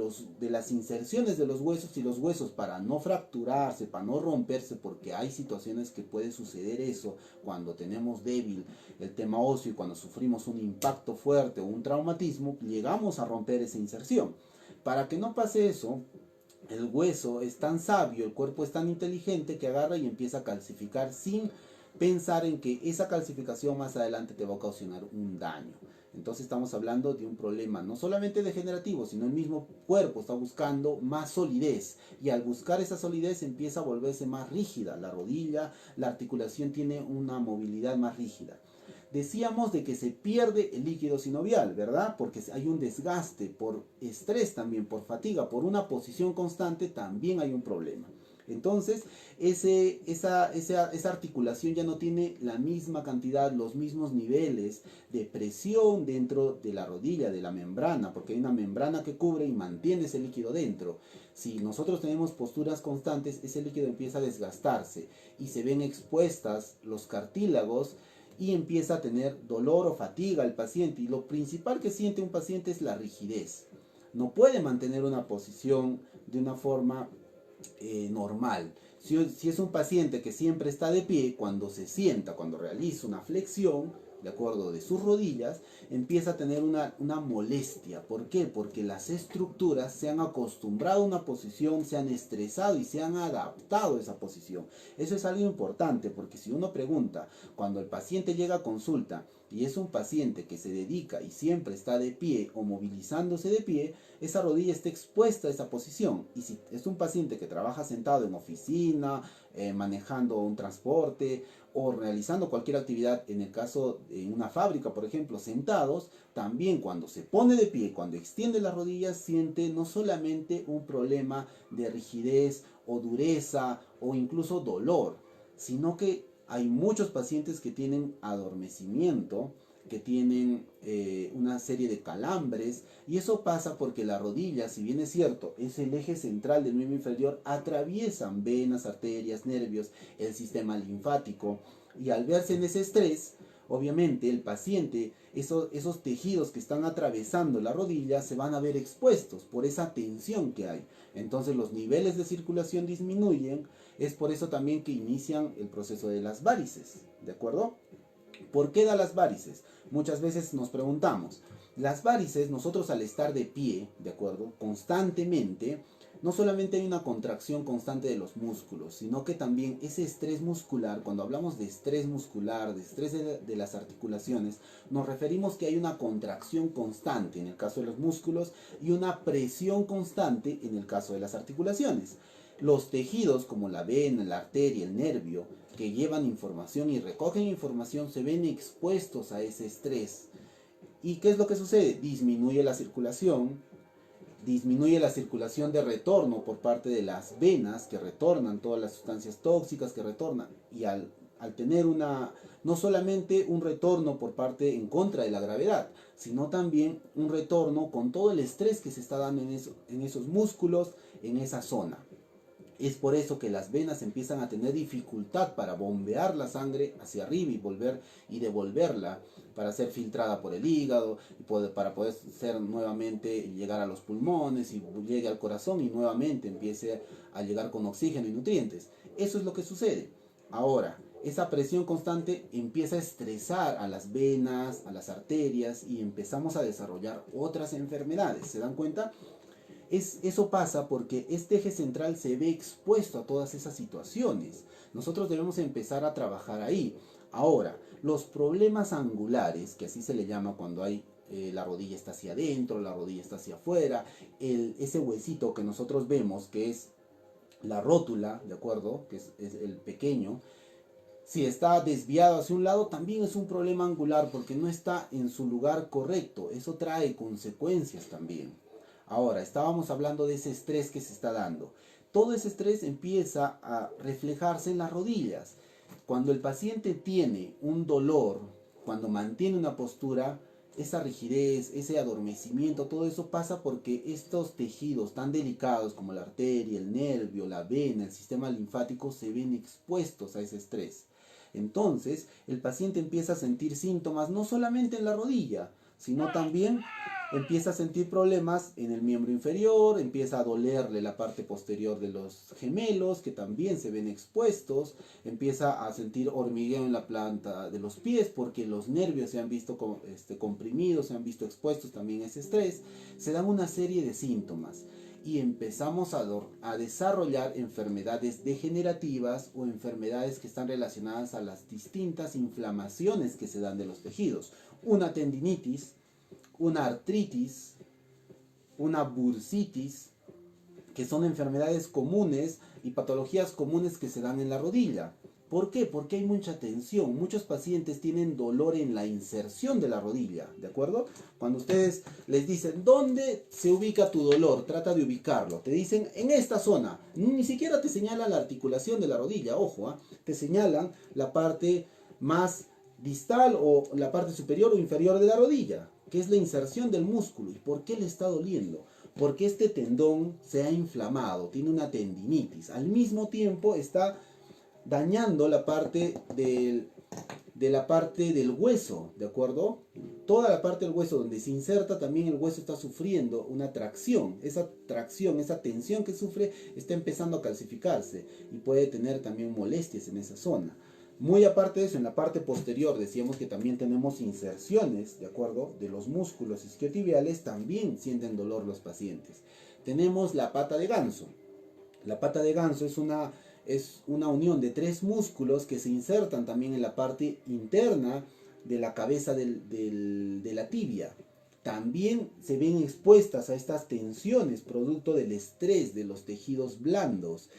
las inserciones de los huesos, y los huesos, para no fracturarse, para no romperse, porque hay situaciones que puede suceder eso cuando tenemos débil el tema óseo y cuando sufrimos un impacto fuerte o un traumatismo, llegamos a romper esa inserción. Para que no pase eso, el hueso es tan sabio, el cuerpo es tan inteligente que agarra y empieza a calcificar sin pensar en que esa calcificación más adelante te va a ocasionar un daño. Entonces estamos hablando de un problema no solamente degenerativo, sino el mismo cuerpo está buscando más solidez, y al buscar esa solidez empieza a volverse más rígida la rodilla, la articulación tiene una movilidad más rígida. Decíamos de que se pierde el líquido sinovial, ¿verdad? Porque hay un desgaste por estrés también, por fatiga, por una posición constante, también hay un problema. Entonces, esa articulación ya no tiene la misma cantidad, los mismos niveles de presión dentro de la rodilla, de la membrana, porque hay una membrana que cubre y mantiene ese líquido dentro. Si nosotros tenemos posturas constantes, ese líquido empieza a desgastarse y se ven expuestas los cartílagos y empieza a tener dolor o fatiga el paciente. Y lo principal que siente un paciente es la rigidez. No puede mantener una posición de una forma normal. Si es un paciente que siempre está de pie, cuando se sienta, cuando realiza una flexión, de acuerdo, de sus rodillas, empieza a tener una molestia. ¿Por qué? Porque las estructuras se han acostumbrado a una posición, se han estresado y se han adaptado a esa posición. Eso es algo importante, porque si uno pregunta, cuando el paciente llega a consulta y es un paciente que se dedica y siempre está de pie o movilizándose de pie, esa rodilla está expuesta a esa posición. Y si es un paciente que trabaja sentado en oficina, manejando un transporte o realizando cualquier actividad, en el caso de una fábrica, por ejemplo, sentados, también cuando se pone de pie, cuando extiende las rodillas, siente no solamente un problema de rigidez o dureza o incluso dolor, sino que hay muchos pacientes que tienen adormecimiento, que tienen una serie de calambres, y eso pasa porque la rodilla, si bien es cierto, es el eje central del miembro inferior, atraviesan venas, arterias, nervios, el sistema linfático, y al verse en ese estrés, obviamente el paciente, esos tejidos que están atravesando la rodilla se van a ver expuestos por esa tensión que hay. Entonces los niveles de circulación disminuyen. Es por eso también que inician el proceso de las varices, ¿de acuerdo? ¿Por qué da las varices? Muchas veces nos preguntamos. Las varices, nosotros al estar de pie, ¿de acuerdo? Constantemente, no solamente hay una contracción constante de los músculos, sino que también ese estrés muscular, cuando hablamos de estrés muscular, de estrés de las articulaciones, nos referimos que hay una contracción constante en el caso de los músculos y una presión constante en el caso de las articulaciones. Los tejidos como la vena, la arteria, el nervio, que llevan información y recogen información, se ven expuestos a ese estrés. ¿Y qué es lo que sucede? Disminuye la circulación de retorno por parte de las venas, que retornan todas las sustancias tóxicas que retornan, y al tener no solamente un retorno por parte en contra de la gravedad, sino también un retorno con todo el estrés que se está dando en esos músculos, en esa zona. Es por eso que las venas empiezan a tener dificultad para bombear la sangre hacia arriba y devolverla para ser filtrada por el hígado, para poder nuevamente llegar a los pulmones y llegue al corazón y nuevamente empiece a llegar con oxígeno y nutrientes. Eso es lo que sucede. Ahora, esa presión constante empieza a estresar a las venas, a las arterias, y empezamos a desarrollar otras enfermedades. ¿Se dan cuenta? Eso pasa porque este eje central se ve expuesto a todas esas situaciones. Nosotros debemos empezar a trabajar ahí. Ahora, los problemas angulares, que así se le llama cuando hay la rodilla está hacia adentro, la rodilla está hacia afuera, ese huesito que nosotros vemos, que es la rótula, ¿de acuerdo? Que es el pequeño. Si está desviado hacia un lado, también es un problema angular porque no está en su lugar correcto. Eso trae consecuencias también. Ahora, estábamos hablando de ese estrés que se está dando. todo ese estrés empieza a reflejarse en las rodillas. Cuando el paciente tiene un dolor, cuando mantiene una postura, esa rigidez, ese adormecimiento, todo eso pasa porque estos tejidos tan delicados como la arteria, el nervio, la vena, el sistema linfático se ven expuestos a ese estrés. Entonces, el paciente empieza a sentir síntomas no solamente en la rodilla, sino también empieza a sentir problemas en el miembro inferior, empieza a dolerle la parte posterior de los gemelos, que también se ven expuestos, empieza a sentir hormigueo en la planta de los pies, porque los nervios se han visto comprimidos, se han visto expuestos también a ese estrés. Se dan una serie de síntomas y empezamos a desarrollar enfermedades degenerativas o enfermedades que están relacionadas a las distintas inflamaciones que se dan de los tejidos. Una tendinitis, una artritis, una bursitis, que son enfermedades comunes y patologías comunes que se dan en la rodilla. ¿Por qué? Porque hay mucha tensión. Muchos pacientes tienen dolor en la inserción de la rodilla, ¿de acuerdo? Cuando ustedes les dicen, ¿dónde se ubica tu dolor? Trata de ubicarlo. Te dicen, en esta zona. Ni siquiera te señalan la articulación de la rodilla, ojo, te señalan la parte más distal o la parte superior o inferior de la rodilla, que es la inserción del músculo. ¿Y por qué le está doliendo? Porque este tendón se ha inflamado, tiene una tendinitis. Al mismo tiempo está dañando la parte del hueso, ¿de acuerdo? Toda la parte del hueso donde se inserta, también el hueso está sufriendo una tracción. Esa tracción, esa tensión que sufre, está empezando a calcificarse y puede tener también molestias en esa zona. Muy aparte de eso, en la parte posterior decíamos que también tenemos inserciones, ¿de acuerdo? De los músculos isquiotibiales, también sienten dolor los pacientes. Tenemos la pata de ganso. La pata de ganso es una unión de 3 músculos que se insertan también en la parte interna de la cabeza de la tibia. También se ven expuestas a estas tensiones producto del estrés de los tejidos blandos.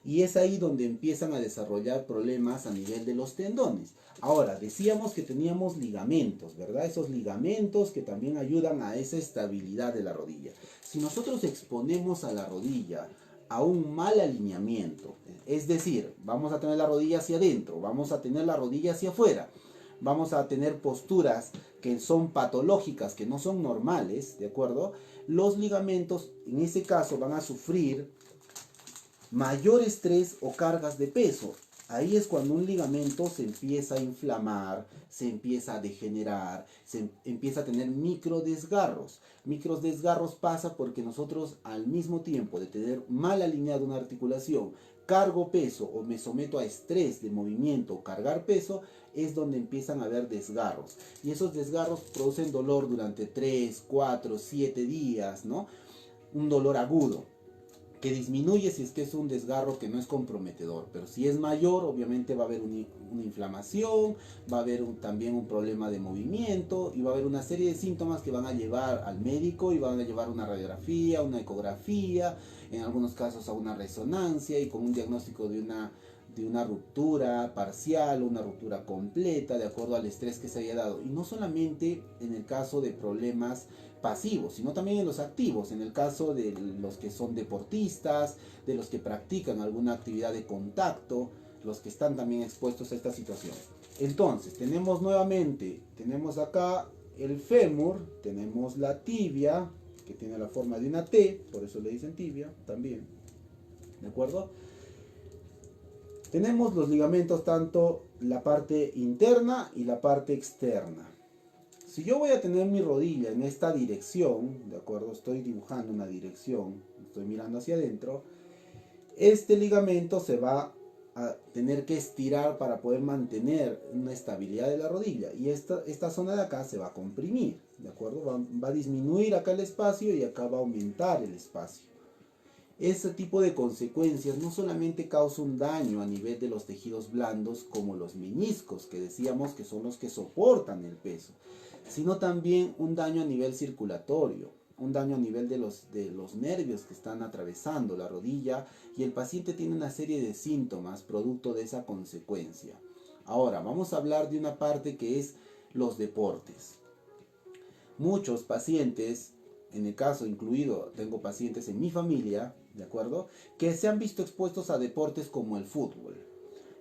Y es ahí donde empiezan a desarrollar problemas a nivel de los tendones. Ahora, decíamos que teníamos ligamentos, ¿verdad? Esos ligamentos que también ayudan a esa estabilidad de la rodilla. Si nosotros exponemos a la rodilla a un mal alineamiento, es decir, vamos a tener la rodilla hacia adentro, vamos a tener la rodilla hacia afuera, vamos a tener posturas que son patológicas, que no son normales, ¿de acuerdo? Los ligamentos en ese caso van a sufrir mayor estrés o cargas de peso. Ahí es cuando un ligamento se empieza a inflamar, se empieza a degenerar, se empieza a tener microdesgarros. Microdesgarros pasa porque nosotros al mismo tiempo de tener mal alineada una articulación, cargo peso o me someto a estrés de movimiento o cargar peso, es donde empiezan a haber desgarros. Y esos desgarros producen dolor durante 3, 4, 7 días, ¿no? Un dolor agudo, que disminuye si es que es un desgarro que no es comprometedor, pero si es mayor, obviamente va a haber una inflamación, va a haber también un problema de movimiento y va a haber una serie de síntomas que van a llevar al médico y van a llevar una radiografía, una ecografía, en algunos casos a una resonancia y con un diagnóstico de una ruptura parcial o una ruptura completa de acuerdo al estrés que se haya dado. Y no solamente en el caso de problemas pasivos, sino también en los activos, en el caso de los que son deportistas, de los que practican alguna actividad de contacto, los que están también expuestos a esta situación. Entonces, tenemos nuevamente, tenemos acá el fémur, tenemos la tibia, que tiene la forma de una T, por eso le dicen tibia también, ¿de acuerdo? Tenemos los ligamentos, tanto la parte interna y la parte externa. Si yo voy a tener mi rodilla en esta dirección, ¿de acuerdo? Estoy dibujando una dirección, estoy mirando hacia adentro. Este ligamento se va a tener que estirar para poder mantener una estabilidad de la rodilla. Y esta zona de acá se va a comprimir, ¿de acuerdo? Va a disminuir acá el espacio y acá va a aumentar el espacio. Ese tipo de consecuencias no solamente causa un daño a nivel de los tejidos blandos como los meniscos, que decíamos que son los que soportan el peso, sino también un daño a nivel circulatorio, un daño a nivel de los nervios que están atravesando la rodilla, y el paciente tiene una serie de síntomas producto de esa consecuencia. Ahora vamos a hablar de una parte que es los deportes. Muchos pacientes, en el caso incluido, tengo pacientes en mi familia ¿de acuerdo? Que se han visto expuestos a deportes como el fútbol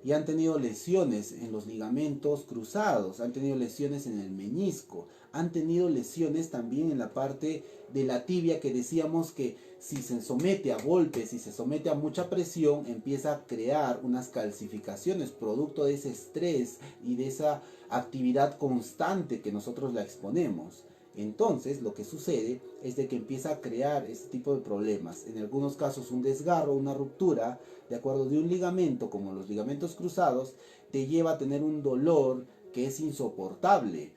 y han tenido lesiones en los ligamentos cruzados, han tenido lesiones en el meñisco, han tenido lesiones también en la parte de la tibia, que decíamos que si se somete a golpes, si se somete a mucha presión, empieza a crear unas calcificaciones producto de ese estrés y de esa actividad constante que nosotros la exponemos. Entonces lo que sucede es de que empieza a crear este tipo de problemas, en algunos casos un desgarro, una ruptura, de acuerdo, de un ligamento, como los ligamentos cruzados, te lleva a tener un dolor que es insoportable.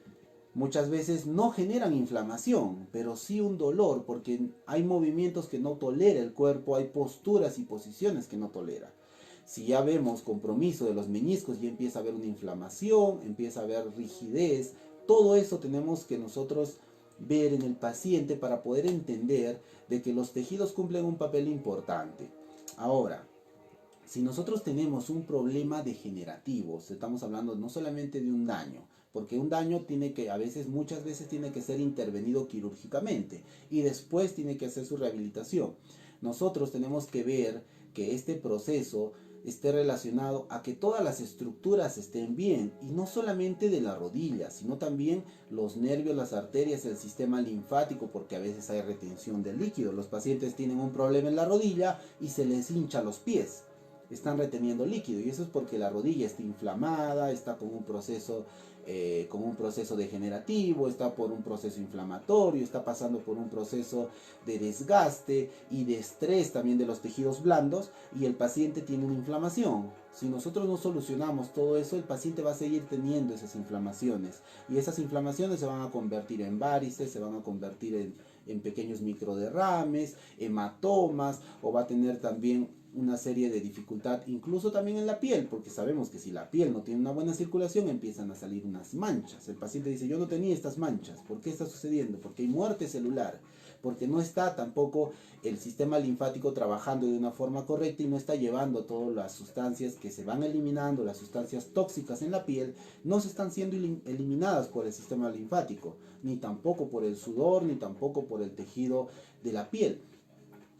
Muchas veces no generan inflamación, pero sí un dolor, porque hay movimientos que no tolera el cuerpo, hay posturas y posiciones que no tolera. Si ya vemos compromiso de los meñiscos, ya empieza a haber una inflamación, empieza a haber rigidez. Todo eso tenemos que nosotros ver en el paciente para poder entender de que los tejidos cumplen un papel importante. Ahora, si nosotros tenemos un problema degenerativo, estamos hablando no solamente de un daño, porque un daño tiene que, muchas veces tiene que ser intervenido quirúrgicamente y después tiene que hacer su rehabilitación. Nosotros tenemos que ver que este proceso esté relacionado a que todas las estructuras estén bien, y no solamente de la rodilla, sino también los nervios, las arterias, el sistema linfático, porque a veces hay retención de líquido. Los pacientes tienen un problema en la rodilla y se les hincha los pies, están reteniendo líquido, y eso es porque la rodilla está inflamada, está con un proceso degenerativo, está por un proceso inflamatorio, está pasando por un proceso de desgaste y de estrés también de los tejidos blandos, y el paciente tiene una inflamación. Si nosotros no solucionamos todo eso, el paciente va a seguir teniendo esas inflamaciones, y esas inflamaciones se van a convertir en varices, se van a convertir en pequeños microderrames, hematomas, o va a tener también una serie de dificultad, incluso también en la piel, porque sabemos que si la piel no tiene una buena circulación, empiezan a salir unas manchas. El paciente dice: yo no tenía estas manchas, ¿por qué está sucediendo? Porque hay muerte celular, porque no está tampoco el sistema linfático trabajando de una forma correcta y no está llevando todas las sustancias que se van eliminando, las sustancias tóxicas en la piel, no se están siendo eliminadas por el sistema linfático, ni tampoco por el sudor, ni tampoco por el tejido de la piel.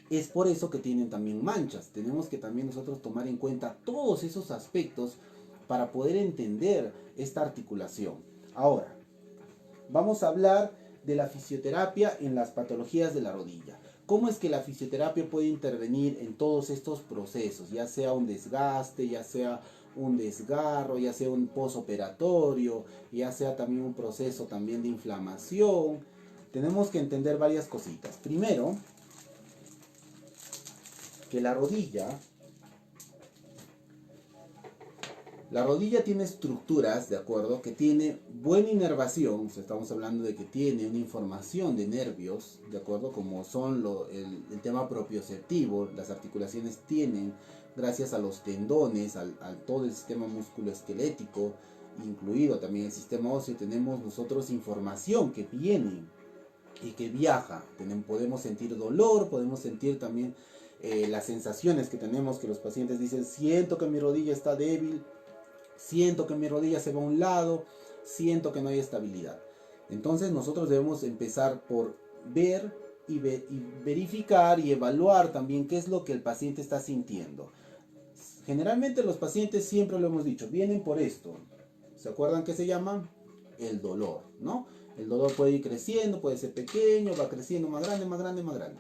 Es por eso que tienen también manchas. Tenemos que también nosotros tomar en cuenta todos esos aspectos para poder entender esta articulación. Ahora, vamos a hablar de la fisioterapia en las patologías de la rodilla. ¿Cómo es que la fisioterapia puede intervenir en todos estos procesos? Ya sea un desgaste, ya sea un desgarro, ya sea un posoperatorio, ya sea también un proceso también de inflamación. Tenemos que entender varias cositas. Primero, que la rodilla tiene estructuras, ¿de acuerdo? Que tiene buena inervación, o sea, estamos hablando de que tiene una información de nervios, ¿de acuerdo? Como son el tema propioceptivo, las articulaciones tienen, gracias a los tendones, al todo el sistema musculoesquelético, incluido también el sistema óseo, tenemos nosotros información que viene y que viaja. Podemos sentir dolor, podemos sentir también las sensaciones que tenemos, que los pacientes dicen: siento que mi rodilla está débil, siento que mi rodilla se va a un lado, siento que no hay estabilidad. Entonces nosotros debemos empezar por ver y verificar y evaluar también qué es lo que el paciente está sintiendo. Generalmente los pacientes, siempre lo hemos dicho, vienen por esto. ¿Se acuerdan qué se llama? El dolor, ¿no? El dolor puede ir creciendo, puede ser pequeño, va creciendo más grande, más grande, más grande.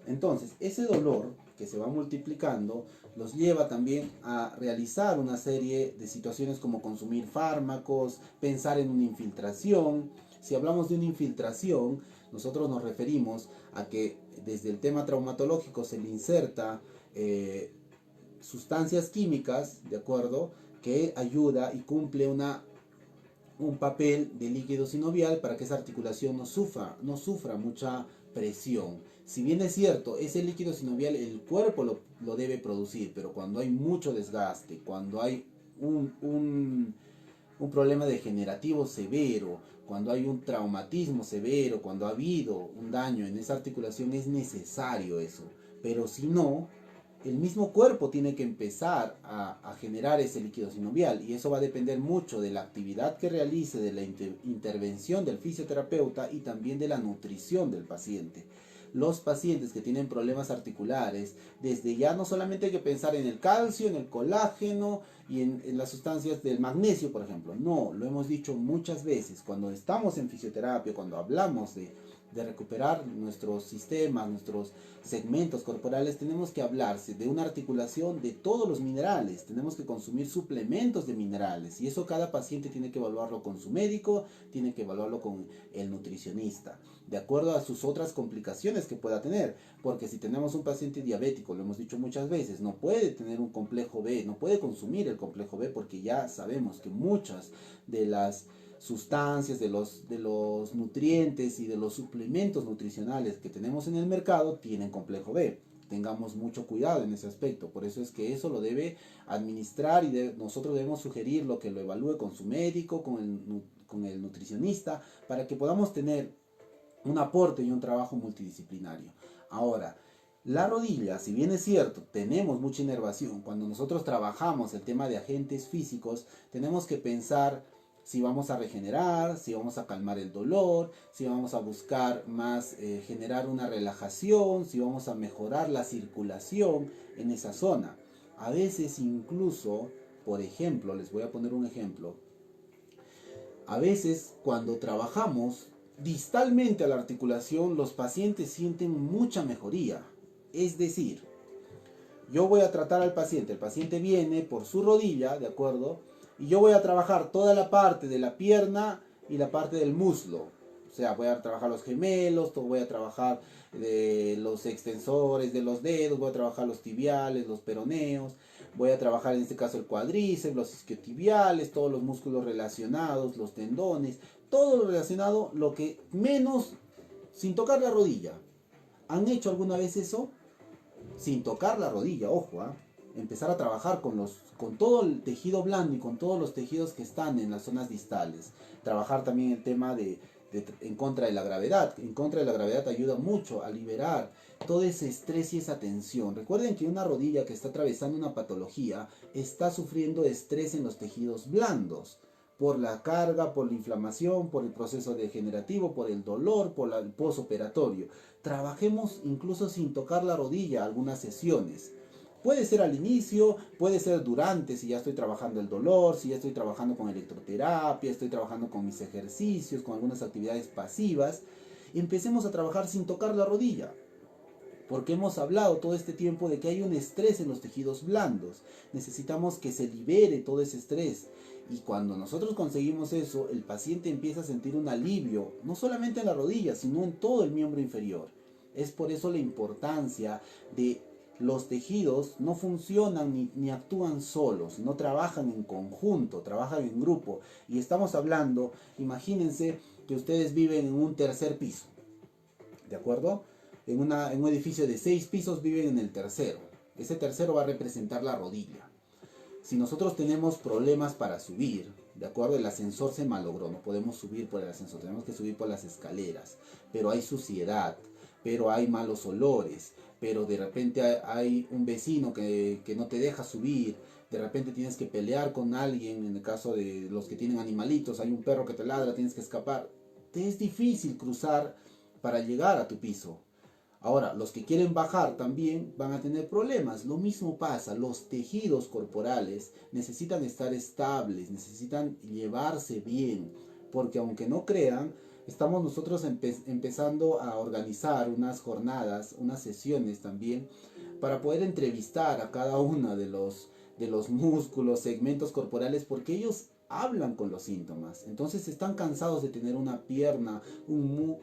Entonces, ese dolor que se va multiplicando los lleva también a realizar una serie de situaciones como consumir fármacos, pensar en una infiltración. Si hablamos de una infiltración, nosotros nos referimos a que desde el tema traumatológico se le inserta sustancias químicas, ¿de acuerdo?, que ayuda y cumple un papel de líquido sinovial para que esa articulación no sufra mucha presión. Si bien es cierto, ese líquido sinovial el cuerpo lo debe producir, pero cuando hay mucho desgaste, cuando hay un problema degenerativo severo, cuando hay un traumatismo severo, cuando ha habido un daño en esa articulación, es necesario eso. Pero si no, el mismo cuerpo tiene que empezar a generar ese líquido sinovial, y eso va a depender mucho de la actividad que realice, de la intervención del fisioterapeuta y también de la nutrición del paciente. los pacientes que tienen problemas articulares, desde ya no solamente hay que pensar en el calcio, en el colágeno y en las sustancias del magnesio, por ejemplo. No, lo hemos dicho muchas veces, cuando estamos en fisioterapia, cuando hablamos de recuperar nuestros sistemas, nuestros segmentos corporales, tenemos que hablarse de una articulación de todos los minerales, tenemos que consumir suplementos de minerales y eso cada paciente tiene que evaluarlo con su médico, tiene que evaluarlo con el nutricionista, de acuerdo a sus otras complicaciones que pueda tener, porque si tenemos un paciente diabético, lo hemos dicho muchas veces, no puede tener un complejo B, no puede consumir el complejo B porque ya sabemos que muchas de las sustancias, de los nutrientes y de los suplementos nutricionales que tenemos en el mercado tienen complejo B. Tengamos mucho cuidado en ese aspecto. Por eso es que eso lo debe administrar y nosotros debemos sugerirlo que lo evalúe con su médico, con el nutricionista, para que podamos tener un aporte y un trabajo multidisciplinario. Ahora, la rodilla, si bien es cierto, tenemos mucha inervación, cuando nosotros trabajamos el tema de agentes físicos, tenemos que pensar si vamos a regenerar, si vamos a calmar el dolor, si vamos a buscar más generar una relajación, si vamos a mejorar la circulación en esa zona. A veces incluso, por ejemplo, les voy a poner un ejemplo, a veces cuando trabajamos distalmente a la articulación, los pacientes sienten mucha mejoría. Es decir, yo voy a tratar al paciente, el paciente viene por su rodilla, ¿de acuerdo? Y yo voy a trabajar toda la parte de la pierna y la parte del muslo. O sea, voy a trabajar los gemelos, voy a trabajar los extensores de los dedos, voy a trabajar los tibiales, los peroneos, voy a trabajar en este caso el cuádriceps, los isquiotibiales, todos los músculos relacionados, los tendones, todo lo relacionado, lo que menos, sin tocar la rodilla. ¿Han hecho alguna vez eso? Sin tocar la rodilla, ojo, empezar a trabajar con todo el tejido blando y con todos los tejidos que están en las zonas distales. Trabajar también el tema en contra de la gravedad. En contra de la gravedad ayuda mucho a liberar todo ese estrés y esa tensión. Recuerden que una rodilla que está atravesando una patología está sufriendo estrés en los tejidos blandos, por la carga, por la inflamación, por el proceso degenerativo, por el dolor, por el posoperatorio. Trabajemos incluso sin tocar la rodilla algunas sesiones. Puede ser al inicio, puede ser durante, si ya estoy trabajando el dolor, si ya estoy trabajando con electroterapia, estoy trabajando con mis ejercicios, con algunas actividades pasivas. Empecemos a trabajar sin tocar la rodilla, porque hemos hablado todo este tiempo de que hay un estrés en los tejidos blandos. Necesitamos que se libere todo ese estrés. Y cuando nosotros conseguimos eso, el paciente empieza a sentir un alivio, no solamente en la rodilla, sino en todo el miembro inferior. Es por eso la importancia de los tejidos no funcionan ni actúan solos, no trabajan en conjunto, trabajan en grupo. Y estamos hablando, imagínense que ustedes viven en un tercer piso, ¿de acuerdo? En un edificio de 6 pisos viven en el tercero. Ese tercero va a representar la rodilla. Si nosotros tenemos problemas para subir, ¿de acuerdo? El ascensor se malogró, no podemos subir por el ascensor, tenemos que subir por las escaleras, pero hay suciedad, pero hay malos olores, pero de repente hay un vecino que no te deja subir, de repente tienes que pelear con alguien, en el caso de los que tienen animalitos, hay un perro que te ladra, tienes que escapar. Te es difícil cruzar para llegar a tu piso. Ahora, los que quieren bajar también van a tener problemas. Lo mismo pasa, los tejidos corporales necesitan estar estables, necesitan llevarse bien, porque aunque no crean, estamos nosotros empezando a organizar unas jornadas, unas sesiones también, para poder entrevistar a cada uno de los músculos, segmentos corporales, porque ellos hablan con los síntomas. Entonces están cansados de tener una pierna,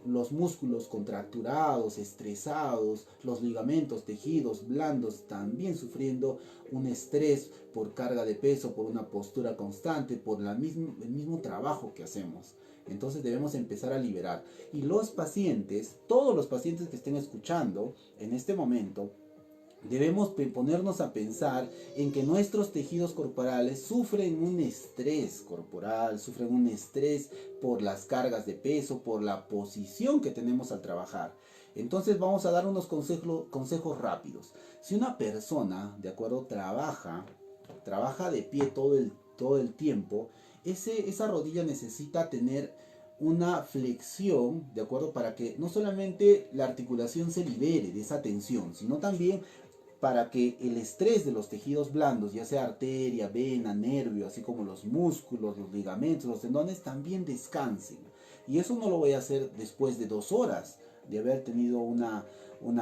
los músculos contracturados, estresados, los ligamentos, tejidos blandos también sufriendo un estrés por carga de peso, por una postura constante, por el mismo trabajo que hacemos. Entonces debemos empezar a liberar. Y los pacientes, todos los pacientes que estén escuchando en este momento, debemos ponernos a pensar en que nuestros tejidos corporales sufren un estrés corporal, sufren un estrés por las cargas de peso, por la posición que tenemos al trabajar. Entonces vamos a dar unos consejos rápidos. Si una persona, de acuerdo, trabaja de pie todo el tiempo, esa rodilla necesita tener una flexión, ¿de acuerdo? Para que no solamente la articulación se libere de esa tensión, sino también para que el estrés de los tejidos blandos, ya sea arteria, vena, nervio, así como los músculos, los ligamentos, los tendones, también descansen. Y eso no lo voy a hacer después de 2 horas de haber tenido una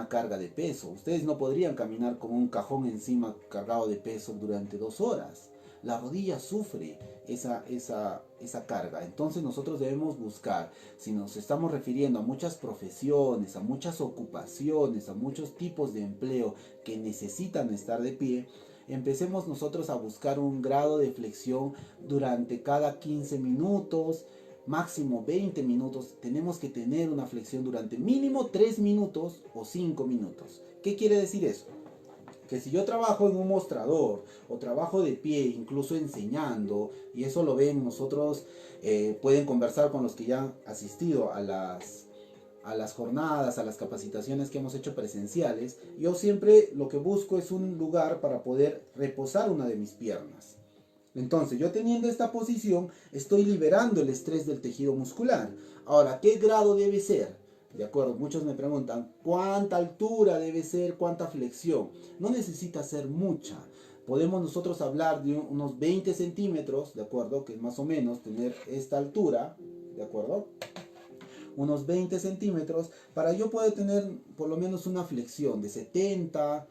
carga de peso. Ustedes no podrían caminar con un cajón encima cargado de peso durante 2 horas. La rodilla sufre esa carga. Entonces nosotros debemos buscar, si nos estamos refiriendo a muchas profesiones, a muchas ocupaciones, a muchos tipos de empleo que necesitan estar de pie, empecemos nosotros a buscar un grado de flexión durante cada 15 minutos, máximo 20 minutos. Tenemos que tener una flexión durante mínimo 3 minutos o 5 minutos. ¿Qué quiere decir eso? Que si yo trabajo en un mostrador o trabajo de pie, incluso enseñando, y eso lo ven nosotros, pueden conversar con los que ya han asistido a las jornadas, a las capacitaciones que hemos hecho presenciales, yo siempre lo que busco es un lugar para poder reposar una de mis piernas. Entonces, yo teniendo esta posición, estoy liberando el estrés del tejido muscular. Ahora, ¿qué grado debe ser? De acuerdo, muchos me preguntan, ¿cuánta altura debe ser? ¿Cuánta flexión? No necesita ser mucha. Podemos nosotros hablar de unos 20 centímetros, ¿de acuerdo? Que es más o menos tener esta altura, ¿de acuerdo? Unos 20 centímetros para yo poder tener por lo menos una flexión de 70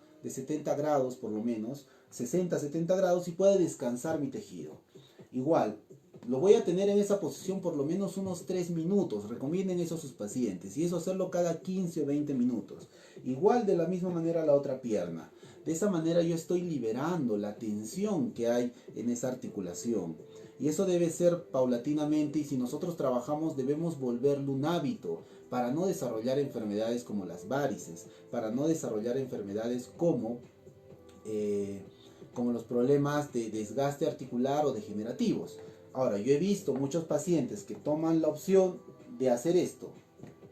grados por lo menos, 60, 70 grados y pueda descansar mi tejido. Igual, lo voy a tener en esa posición por lo menos unos 3 minutos. Recomienden eso a sus pacientes. Y eso hacerlo cada 15 o 20 minutos. Igual de la misma manera la otra pierna. De esa manera yo estoy liberando la tensión que hay en esa articulación. Y eso debe ser paulatinamente. Y si nosotros trabajamos debemos volverlo un hábito. Para no desarrollar enfermedades como las varices. Para no desarrollar enfermedades como los problemas de desgaste articular o degenerativos. Ahora, yo he visto muchos pacientes que toman la opción de hacer esto.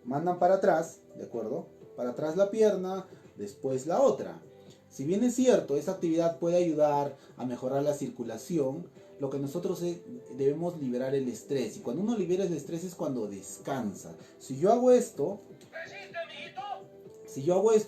Mandan para atrás, ¿de acuerdo? Para atrás la pierna, después la otra. Si bien es cierto, esa actividad puede ayudar a mejorar la circulación, lo que nosotros debemos liberar el estrés. Y cuando uno libera el estrés es cuando descansa. Si yo hago esto,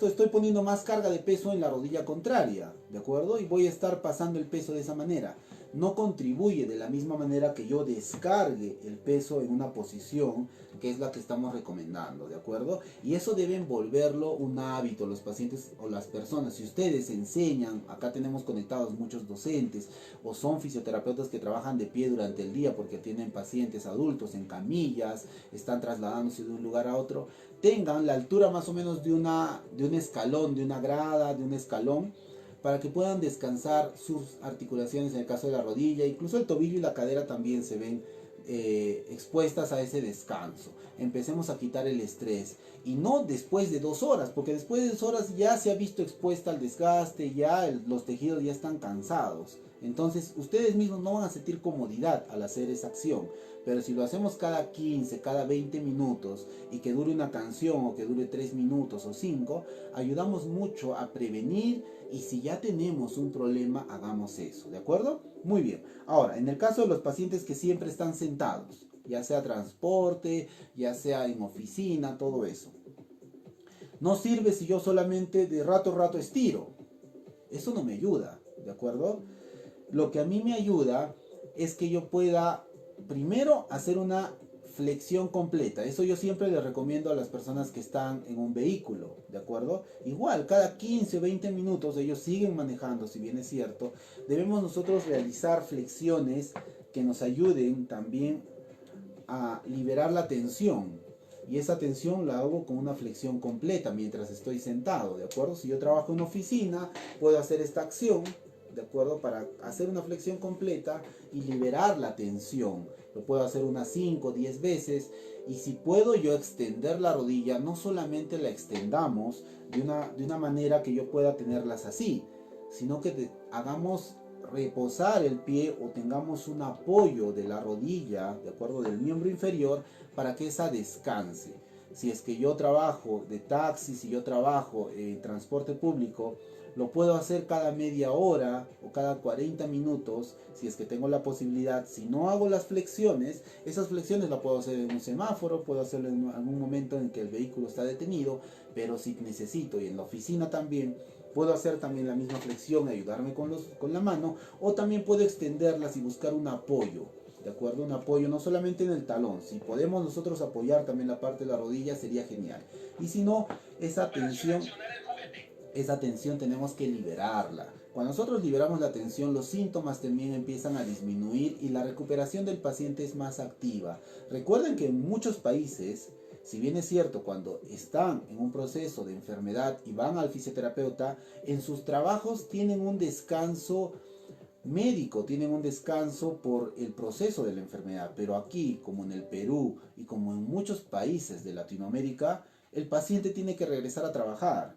estoy poniendo más carga de peso en la rodilla contraria, ¿de acuerdo? Y voy a estar pasando el peso de esa manera. No contribuye de la misma manera que yo descargue el peso en una posición que es la que estamos recomendando, ¿de acuerdo? Y eso deben volverlo un hábito los pacientes o las personas. Si ustedes enseñan, acá tenemos conectados muchos docentes o son fisioterapeutas que trabajan de pie durante el día porque tienen pacientes adultos en camillas, están trasladándose de un lugar a otro, tengan la altura más o menos de un escalón, de una grada, de un escalón, para que puedan descansar sus articulaciones en el caso de la rodilla, incluso el tobillo y la cadera también se ven expuestas a ese descanso. Empecemos a quitar el estrés y no después de 2 horas, porque después de 2 horas ya se ha visto expuesta al desgaste, ya los tejidos ya están cansados. Entonces ustedes mismos no van a sentir comodidad al hacer esa acción. Pero si lo hacemos cada 15, cada 20 minutos y que dure una canción o que dure 3 minutos o 5, ayudamos mucho a prevenir y si ya tenemos un problema, hagamos eso, ¿de acuerdo? Muy bien. Ahora, en el caso de los pacientes que siempre están sentados, ya sea transporte, ya sea en oficina, todo eso. No sirve si yo solamente de rato a rato estiro. Eso no me ayuda, ¿de acuerdo? Lo que a mí me ayuda es que yo pueda primero hacer una flexión completa. Eso yo siempre le recomiendo a las personas que están en un vehículo, ¿de acuerdo? Igual, cada 15 o 20 minutos ellos siguen manejando, si bien es cierto, debemos nosotros realizar flexiones que nos ayuden también a liberar la tensión. Y esa tensión la hago con una flexión completa mientras estoy sentado, ¿de acuerdo? Si yo trabajo en una oficina, puedo hacer esta acción, ¿de acuerdo? Para hacer una flexión completa y liberar la tensión. Lo puedo hacer unas 5 o 10 veces. Y si puedo yo extender la rodilla, no solamente la extendamos de una manera que yo pueda tenerlas así, sino que hagamos reposar el pie o tengamos un apoyo de la rodilla, de acuerdo, del miembro inferior, para que esa descanse. Si es que yo trabajo de taxi, si yo trabajo en transporte público, lo puedo hacer cada media hora o cada 40 minutos, si es que tengo la posibilidad. Si no hago las flexiones, esas flexiones las puedo hacer en un semáforo, puedo hacerlo en algún momento en que el vehículo está detenido, pero si necesito, y en la oficina también, puedo hacer también la misma flexión, ayudarme con la mano, o también puedo extenderlas y buscar un apoyo. ¿De acuerdo? Un apoyo no solamente en el talón. Si podemos nosotros apoyar también la parte de la rodilla, sería genial. Y si no, esa tensión tenemos que liberarla. Cuando nosotros liberamos la tensión, los síntomas también empiezan a disminuir y la recuperación del paciente es más activa. Recuerden que en muchos países, si bien es cierto, cuando están en un proceso de enfermedad y van al fisioterapeuta, en sus trabajos tienen un descanso médico, tienen un descanso por el proceso de la enfermedad. Pero aquí, como en el Perú y como en muchos países de Latinoamérica, el paciente tiene que regresar a trabajar.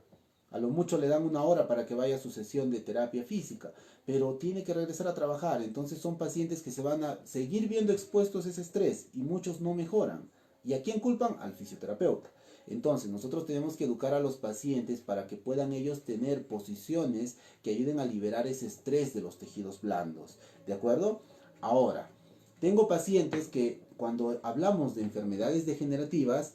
A lo mucho le dan una hora para que vaya a su sesión de terapia física, pero tiene que regresar a trabajar. Entonces son pacientes que se van a seguir viendo expuestos a ese estrés y muchos no mejoran. ¿Y a quién culpan? Al fisioterapeuta. Entonces nosotros tenemos que educar a los pacientes para que puedan ellos tener posiciones que ayuden a liberar ese estrés de los tejidos blandos. ¿De acuerdo? Ahora, tengo pacientes que cuando hablamos de enfermedades degenerativas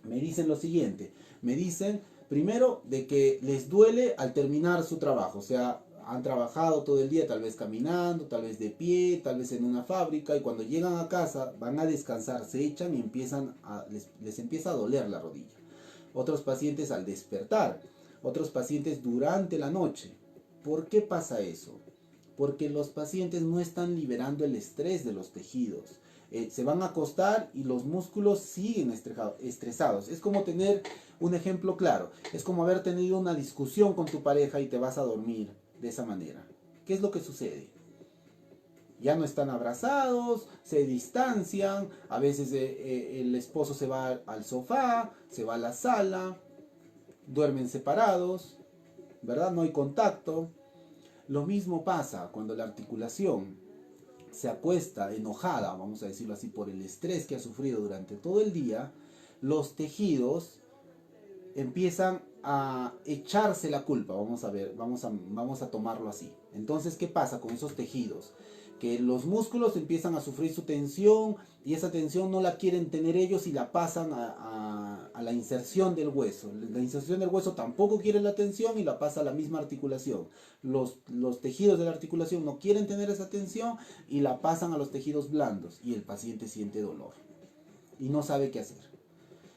me dicen lo siguiente. Me dicen primero de que les duele al terminar su trabajo. O sea, han trabajado todo el día, tal vez caminando, tal vez de pie, tal vez en una fábrica, y cuando llegan a casa van a descansar, se echan y les empieza a doler la rodilla. Otros pacientes al despertar, otros pacientes durante la noche. ¿Por qué pasa eso? Porque los pacientes no están liberando el estrés de los tejidos. Se van a acostar y los músculos siguen estresados. Es como tener un ejemplo claro. Es como haber tenido una discusión con tu pareja y te vas a dormir de esa manera. ¿Qué es lo que sucede? Ya no están abrazados, se distancian, a veces el esposo se va al sofá, se va a la sala, duermen separados, ¿verdad? No hay contacto. Lo mismo pasa cuando la articulación se acuesta enojada, vamos a decirlo así, por el estrés que ha sufrido durante todo el día. Los tejidos empiezan a echarse la culpa, vamos a tomarlo así. Entonces, ¿qué pasa con esos tejidos? Que los músculos empiezan a sufrir su tensión y esa tensión no la quieren tener ellos y la pasan a la inserción del hueso. La inserción del hueso tampoco quiere la tensión y la pasa a la misma articulación. Los tejidos de la articulación no quieren tener esa tensión y la pasan a los tejidos blandos y el paciente siente dolor y no sabe qué hacer.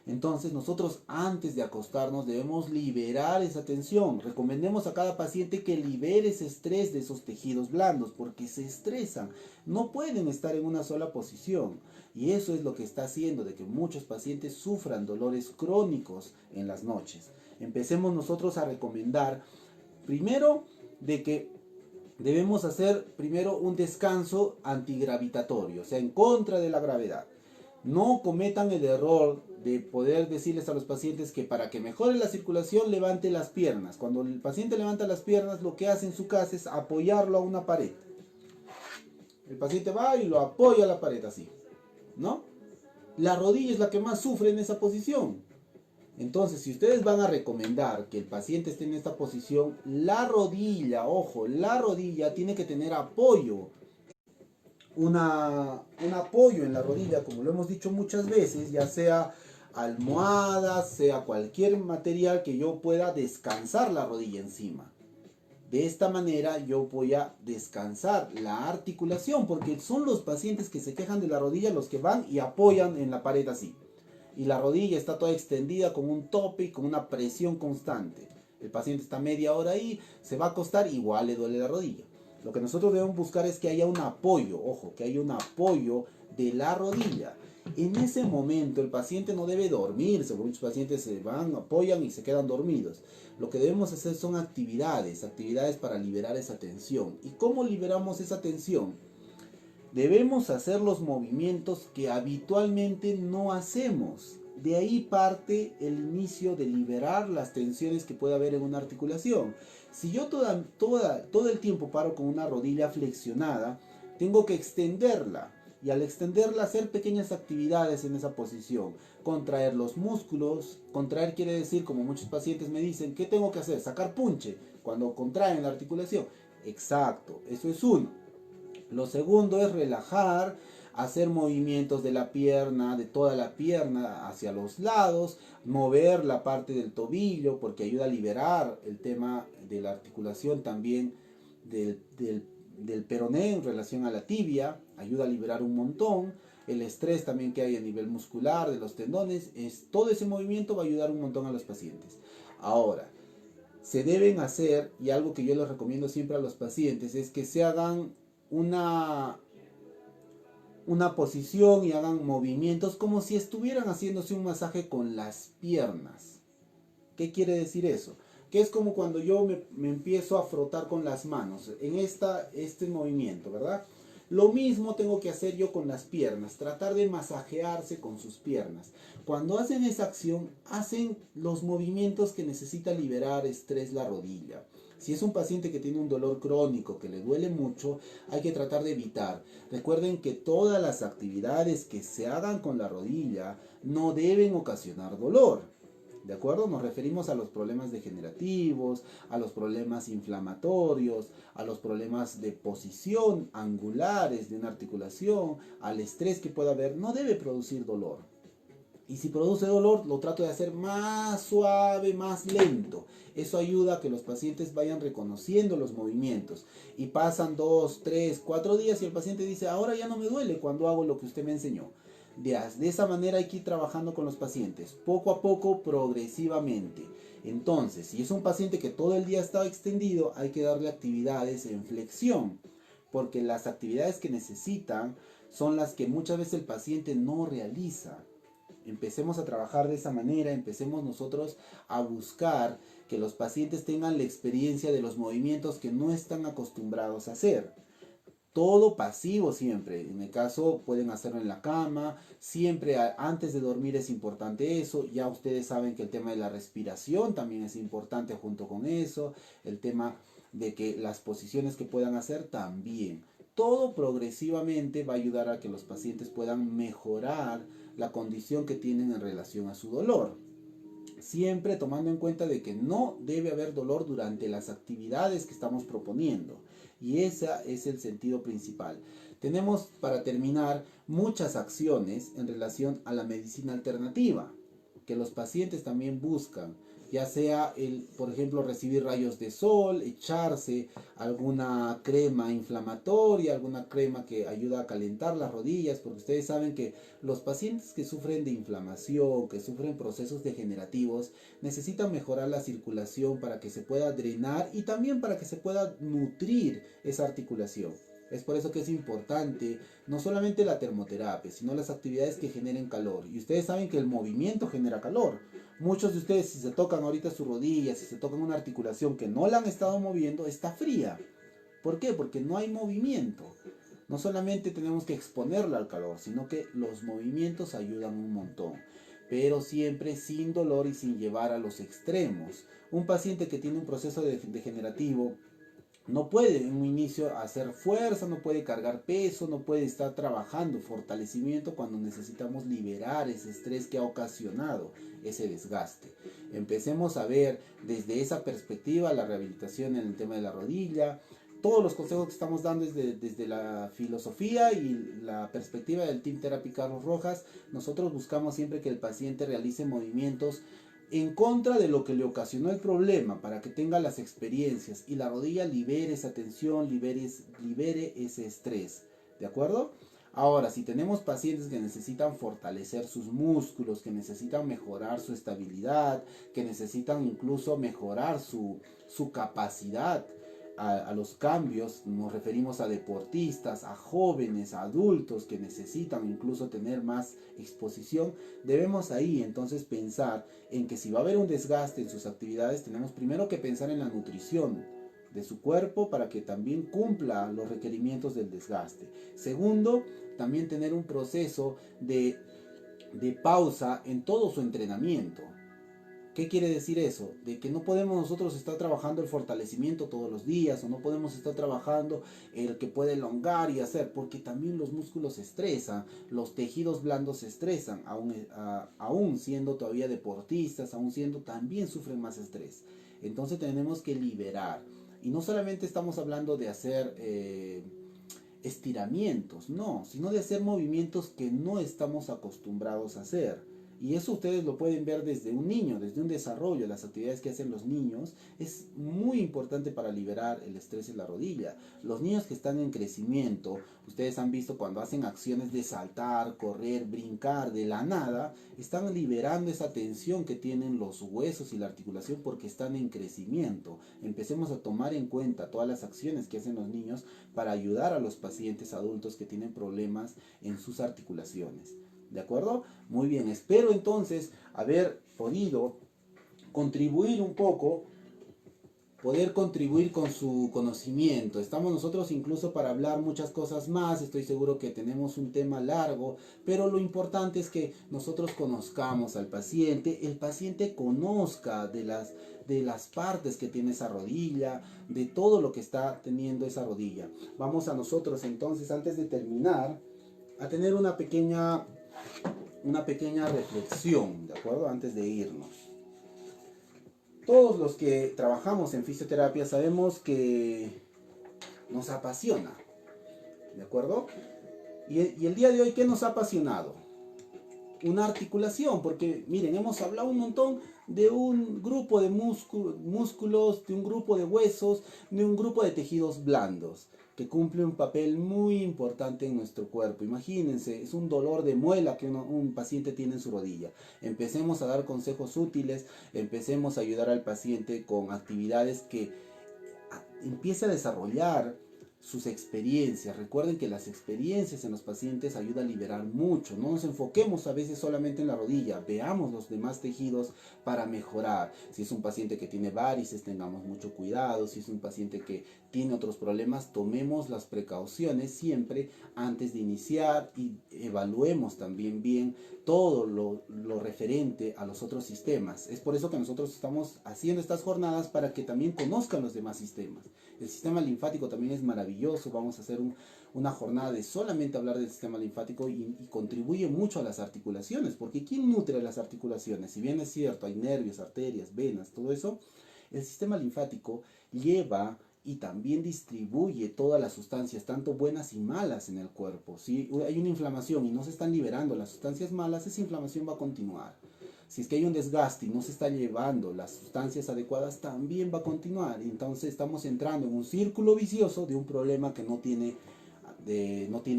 Entonces nosotros antes de acostarnos debemos liberar esa tensión. Recomendemos a cada paciente que libere ese estrés de esos tejidos blandos porque se estresan. No pueden estar en una sola posición. Y eso es lo que está haciendo de que muchos pacientes sufran dolores crónicos en las noches. Empecemos nosotros a recomendar primero de que debemos hacer primero un descanso antigravitatorio, o sea, en contra de la gravedad. No cometan el error de poder decirles a los pacientes que para que mejore la circulación levante las piernas. Cuando el paciente levanta las piernas, lo que hace en su casa es apoyarlo a una pared. El paciente va y lo apoya a la pared así, ¿no? La rodilla es la que más sufre en esa posición. Entonces, si ustedes van a recomendar que el paciente esté en esta posición, la rodilla, ojo, la rodilla tiene que tener apoyo. Un apoyo en la rodilla, como lo hemos dicho muchas veces, ya sea almohada, sea cualquier material que yo pueda descansar la rodilla encima. De esta manera yo voy a descansar la articulación, porque son los pacientes que se quejan de la rodilla los que van y apoyan en la pared así. Y la rodilla está toda extendida con un tope y con una presión constante. El paciente está media hora ahí, se va a acostar, igual le duele la rodilla. Lo que nosotros debemos buscar es que haya un apoyo, ojo, que haya un apoyo de la rodilla. En ese momento el paciente no debe dormirse, porque muchos pacientes se van, apoyan y se quedan dormidos. Lo que debemos hacer son actividades para liberar esa tensión. ¿Y cómo liberamos esa tensión? Debemos hacer los movimientos que habitualmente no hacemos. De ahí parte el inicio de liberar las tensiones que puede haber en una articulación. Si yo todo el tiempo paro con una rodilla flexionada, tengo que extenderla. Y al extenderla, hacer pequeñas actividades en esa posición. Contraer los músculos. Contraer quiere decir, como muchos pacientes me dicen, ¿qué tengo que hacer? Sacar punche. cuando contraen la articulación. Exacto, eso es uno. Lo segundo es relajar, hacer movimientos de la pierna, de toda la pierna hacia los lados, mover la parte del tobillo porque ayuda a liberar el tema de la articulación también del peroné en relación a la tibia, ayuda a liberar un montón. El estrés también que hay a nivel muscular de los tendones, todo ese movimiento va a ayudar un montón a los pacientes. Ahora, se deben hacer, y algo que yo les recomiendo siempre a los pacientes, es que se hagan una posición y hagan movimientos como si estuvieran haciéndose un masaje con las piernas. ¿Qué quiere decir eso? Que es como cuando yo me empiezo a frotar con las manos en este movimiento, ¿verdad? Lo mismo tengo que hacer yo con las piernas, tratar de masajearse con sus piernas. Cuando hacen esa acción, hacen los movimientos que necesita liberar estrés la rodilla. Si es un paciente que tiene un dolor crónico, que le duele mucho, hay que tratar de evitar. Recuerden que todas las actividades que se hagan con la rodilla no deben ocasionar dolor. ¿De acuerdo? Nos referimos a los problemas degenerativos, a los problemas inflamatorios, a los problemas de posición angulares de una articulación, al estrés que pueda haber. No debe producir dolor. Y si produce dolor, lo trato de hacer más suave, más lento. Eso ayuda a que los pacientes vayan reconociendo los movimientos. Y pasan 2, 3, 4 días y el paciente dice, ahora ya no me duele cuando hago lo que usted me enseñó. De esa manera hay que ir trabajando con los pacientes, poco a poco, progresivamente. Entonces, si es un paciente que todo el día está extendido, hay que darle actividades en flexión, porque las actividades que necesitan son las que muchas veces el paciente no realiza. Empecemos a trabajar de esa manera, empecemos nosotros a buscar que los pacientes tengan la experiencia de los movimientos que no están acostumbrados a hacer. Todo pasivo siempre, en el caso pueden hacerlo en la cama, siempre antes de dormir es importante eso, ya ustedes saben que el tema de la respiración también es importante junto con eso, el tema de que las posiciones que puedan hacer también. Todo progresivamente va a ayudar a que los pacientes puedan mejorar la condición que tienen en relación a su dolor. Siempre tomando en cuenta de que no debe haber dolor durante las actividades que estamos proponiendo. Y ese es el sentido principal. Tenemos, para terminar, muchas acciones en relación a la medicina alternativa que los pacientes también buscan, ya sea por ejemplo, recibir rayos de sol, echarse alguna crema inflamatoria, alguna crema que ayuda a calentar las rodillas, porque ustedes saben que los pacientes que sufren de inflamación, que sufren procesos degenerativos, necesitan mejorar la circulación para que se pueda drenar y también para que se pueda nutrir esa articulación. Es por eso que es importante no solamente la termoterapia, sino las actividades que generen calor. Y ustedes saben que el movimiento genera calor. Muchos de ustedes, si se tocan ahorita sus rodillas, si se tocan una articulación que no la han estado moviendo, está fría. ¿Por qué? Porque no hay movimiento. No solamente tenemos que exponerla al calor, sino que los movimientos ayudan un montón. Pero siempre sin dolor y sin llevar a los extremos. Un paciente que tiene un proceso degenerativo no puede en un inicio hacer fuerza, no puede cargar peso, no puede estar trabajando fortalecimiento cuando necesitamos liberar ese estrés que ha ocasionado ese desgaste. Empecemos a ver desde esa perspectiva la rehabilitación en el tema de la rodilla. Todos los consejos que estamos dando desde la filosofía y la perspectiva del Team Therapy Carlos Rojas, nosotros buscamos siempre que el paciente realice movimientos en contra de lo que le ocasionó el problema, para que tenga las experiencias y la rodilla libere esa tensión, libere ese estrés. ¿De acuerdo? Ahora, si tenemos pacientes que necesitan fortalecer sus músculos, que necesitan mejorar su estabilidad, que necesitan incluso mejorar su capacidad a los cambios, nos referimos a deportistas, a jóvenes, a adultos que necesitan incluso tener más exposición, debemos ahí entonces pensar en que si va a haber un desgaste en sus actividades, tenemos primero que pensar en la nutrición de su cuerpo para que también cumpla los requerimientos del desgaste. Segundo, también tener un proceso de pausa en todo su entrenamiento. ¿Qué quiere decir eso? De que no podemos nosotros estar trabajando el fortalecimiento todos los días, o no podemos estar trabajando el que puede elongar y hacer, porque también los músculos se estresan, los tejidos blandos se estresan, aún siendo todavía deportistas, aún siendo, también sufren más estrés. Entonces tenemos que liberar. Y no solamente estamos hablando de hacer estiramientos, no, sino de hacer movimientos que no estamos acostumbrados a hacer. Y eso ustedes lo pueden ver desde un niño, desde un desarrollo. Las actividades que hacen los niños es muy importante para liberar el estrés en la rodilla. Los niños que están en crecimiento, ustedes han visto cuando hacen acciones de saltar, correr, brincar de la nada, están liberando esa tensión que tienen los huesos y la articulación porque están en crecimiento. Empecemos a tomar en cuenta todas las acciones que hacen los niños para ayudar a los pacientes adultos que tienen problemas en sus articulaciones. ¿De acuerdo? Muy bien, espero entonces haber podido contribuir un poco, poder contribuir con su conocimiento. Estamos nosotros incluso para hablar muchas cosas más, estoy seguro que tenemos un tema largo, pero lo importante es que nosotros conozcamos al paciente, el paciente conozca de las partes que tiene esa rodilla, de todo lo que está teniendo esa rodilla. Vamos a nosotros entonces, antes de terminar, a tener una pequeña reflexión, ¿de acuerdo? Antes de irnos. Todos los que trabajamos en fisioterapia sabemos que nos apasiona, ¿de acuerdo? Y el día de hoy, ¿qué nos ha apasionado? Una articulación, porque miren, hemos hablado un montón de un grupo de músculos, de un grupo de huesos, de un grupo de tejidos blandos, que cumple un papel muy importante en nuestro cuerpo. Imagínense, es un dolor de muela que un paciente tiene en su rodilla. Empecemos a dar consejos útiles, empecemos a ayudar al paciente con actividades que empiece a desarrollar sus experiencias. Recuerden que las experiencias en los pacientes ayudan a liberar mucho. No nos enfoquemos a veces solamente en la rodilla, veamos los demás tejidos para mejorar. Si es un paciente que tiene varices, tengamos mucho cuidado. Si es un paciente que tiene otros problemas, tomemos las precauciones siempre antes de iniciar y evaluemos también bien todo lo referente a los otros sistemas. Es por eso que nosotros estamos haciendo estas jornadas, para que también conozcan los demás sistemas. El sistema linfático también es maravilloso. Vamos a hacer una jornada de solamente hablar del sistema linfático, y contribuye mucho a las articulaciones, porque ¿quién nutre las articulaciones? Si bien es cierto, hay nervios, arterias, venas, todo eso, el sistema linfático lleva y también distribuye todas las sustancias, tanto buenas y malas, en el cuerpo. Si hay una inflamación y no se están liberando las sustancias malas, esa inflamación va a continuar. Si es que hay un desgaste y no se está llevando las sustancias adecuadas, también va a continuar. Entonces estamos entrando en un círculo vicioso de un problema que no tiene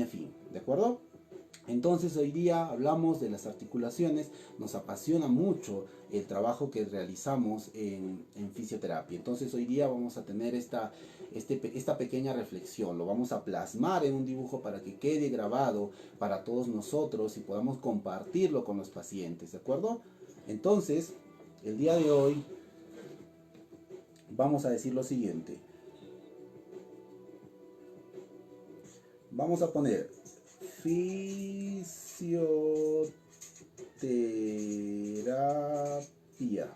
fin. ¿De acuerdo? Entonces hoy día hablamos de las articulaciones. Nos apasiona mucho el trabajo que realizamos en fisioterapia. Entonces hoy día vamos a tener esta pequeña reflexión. Lo vamos a plasmar en un dibujo para que quede grabado para todos nosotros y podamos compartirlo con los pacientes. ¿De acuerdo? Entonces, el día de hoy vamos a decir lo siguiente. Vamos a poner fisioterapia,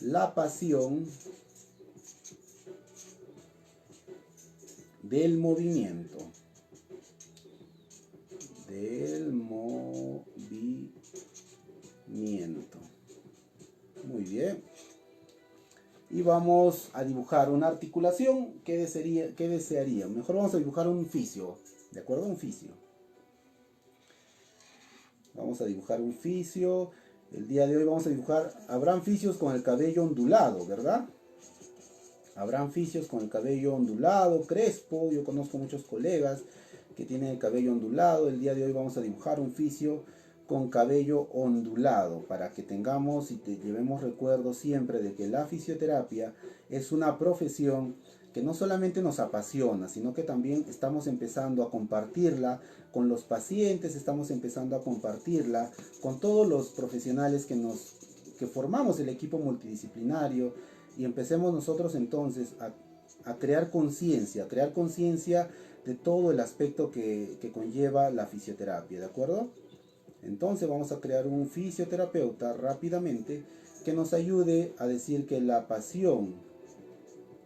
la pasión del movimiento. Muy bien. Y vamos a dibujar una articulación. ¿Qué desearía? Mejor vamos a dibujar un fisio. ¿De acuerdo? Un fisio. Vamos a dibujar un fisio. El día de hoy vamos a dibujar. Habrán fisios con el cabello ondulado, ¿verdad? Habrán fisios con el cabello ondulado, crespo. Yo conozco muchos colegas que tienen el cabello ondulado. El día de hoy vamos a dibujar un fisio con cabello ondulado, para que tengamos y llevemos recuerdo siempre de que la fisioterapia es una profesión que no solamente nos apasiona, sino que también estamos empezando a compartirla con los pacientes, estamos empezando a compartirla con todos los profesionales que formamos el equipo multidisciplinario, y empecemos nosotros entonces a crear conciencia de todo el aspecto que conlleva la fisioterapia, ¿de acuerdo? Entonces vamos a crear un fisioterapeuta rápidamente que nos ayude a decir que la pasión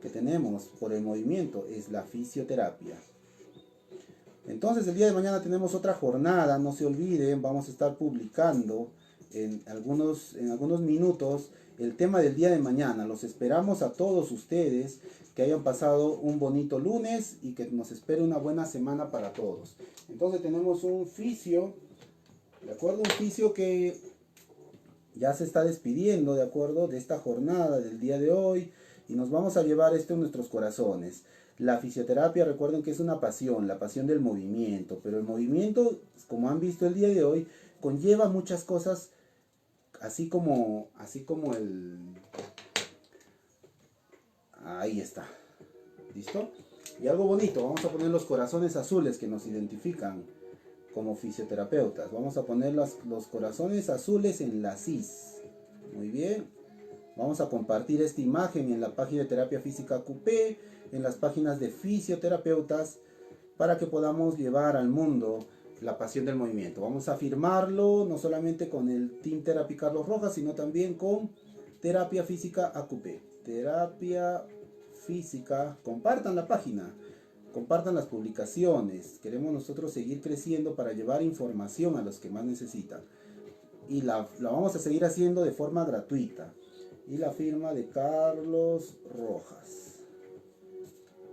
que tenemos por el movimiento es la fisioterapia. Entonces el día de mañana tenemos otra jornada, no se olviden, vamos a estar publicando en algunos minutos el tema del día de mañana. Los esperamos a todos ustedes, que hayan pasado un bonito lunes y que nos espere una buena semana para todos. Entonces tenemos un fisio, ¿de acuerdo? Un fisio que ya se está despidiendo, ¿de acuerdo? De esta jornada del día de hoy, y nos vamos a llevar esto en nuestros corazones. La fisioterapia, recuerden que es una pasión, la pasión del movimiento, pero el movimiento, como han visto el día de hoy, conlleva muchas cosas, así como el... Ahí está. ¿Listo? Y algo bonito, vamos a poner los corazones azules que nos identifican como fisioterapeutas. Vamos a poner los corazones azules en la CIS. Muy bien. Vamos a compartir esta imagen en la página de Terapia Física QP, en las páginas de fisioterapeutas, para que podamos llevar al mundo la pasión del movimiento. Vamos a firmarlo no solamente con el Team Therapy Carlos Rojas, sino también con Terapia Física AQP. Terapia Física, compartan la página, compartan las publicaciones. Queremos nosotros seguir creciendo para llevar información a los que más necesitan. Y la vamos a seguir haciendo de forma gratuita. Y la firma de Carlos Rojas.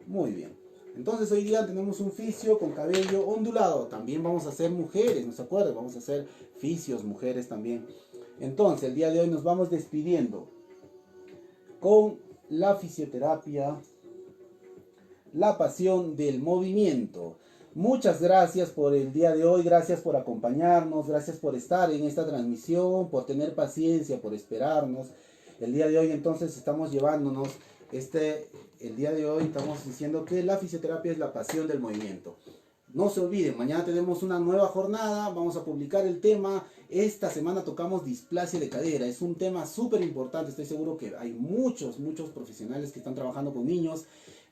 Muy bien. Entonces hoy día tenemos un fisio con cabello ondulado. También vamos a hacer mujeres, ¿no se acuerdan? Vamos a hacer fisios mujeres también. Entonces el día de hoy nos vamos despidiendo con la fisioterapia, la pasión del movimiento. Muchas gracias por el día de hoy, gracias por acompañarnos, gracias por estar en esta transmisión, por tener paciencia, por esperarnos. El día de hoy entonces estamos llevándonos, el día de hoy estamos diciendo que la fisioterapia es la pasión del movimiento. No se olviden, mañana tenemos una nueva jornada, vamos a publicar el tema. Esta semana tocamos displasia de cadera, es un tema súper importante. Estoy seguro que hay muchos profesionales que están trabajando con niños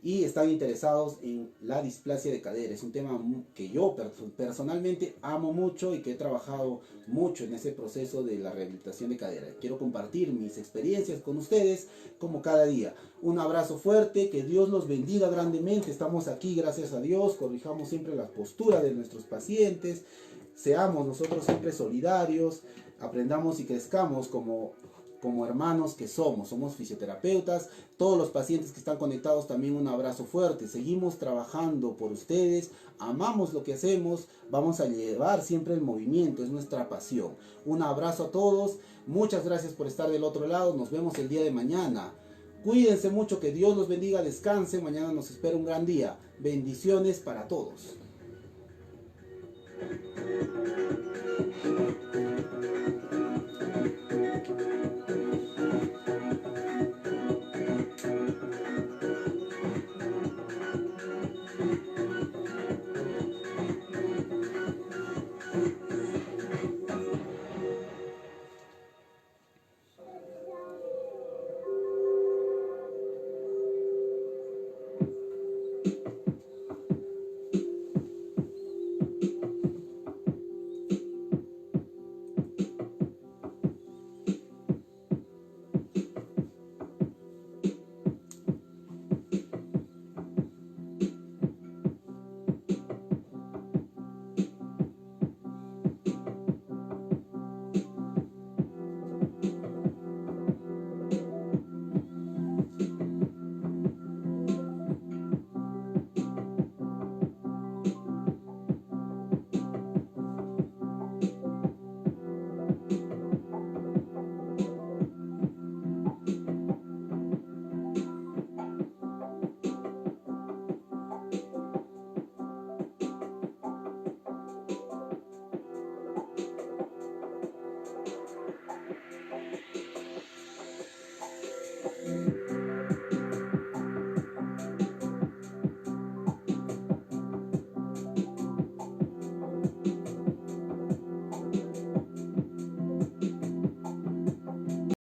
y están interesados en la displasia de cadera. Es un tema que yo personalmente amo mucho y que he trabajado mucho en ese proceso de la rehabilitación de cadera. Quiero compartir mis experiencias con ustedes como cada día. Un abrazo fuerte, que Dios los bendiga grandemente. Estamos aquí, gracias a Dios, corrijamos siempre la postura de nuestros pacientes, seamos nosotros siempre solidarios, aprendamos y crezcamos como hermanos que somos fisioterapeutas. Todos los pacientes que están conectados también un abrazo fuerte. Seguimos trabajando por ustedes, amamos lo que hacemos, vamos a llevar siempre el movimiento, es nuestra pasión. Un abrazo a todos, muchas gracias por estar del otro lado, nos vemos el día de mañana. Cuídense mucho, que Dios los bendiga, descansen, mañana nos espera un gran día. Bendiciones para todos.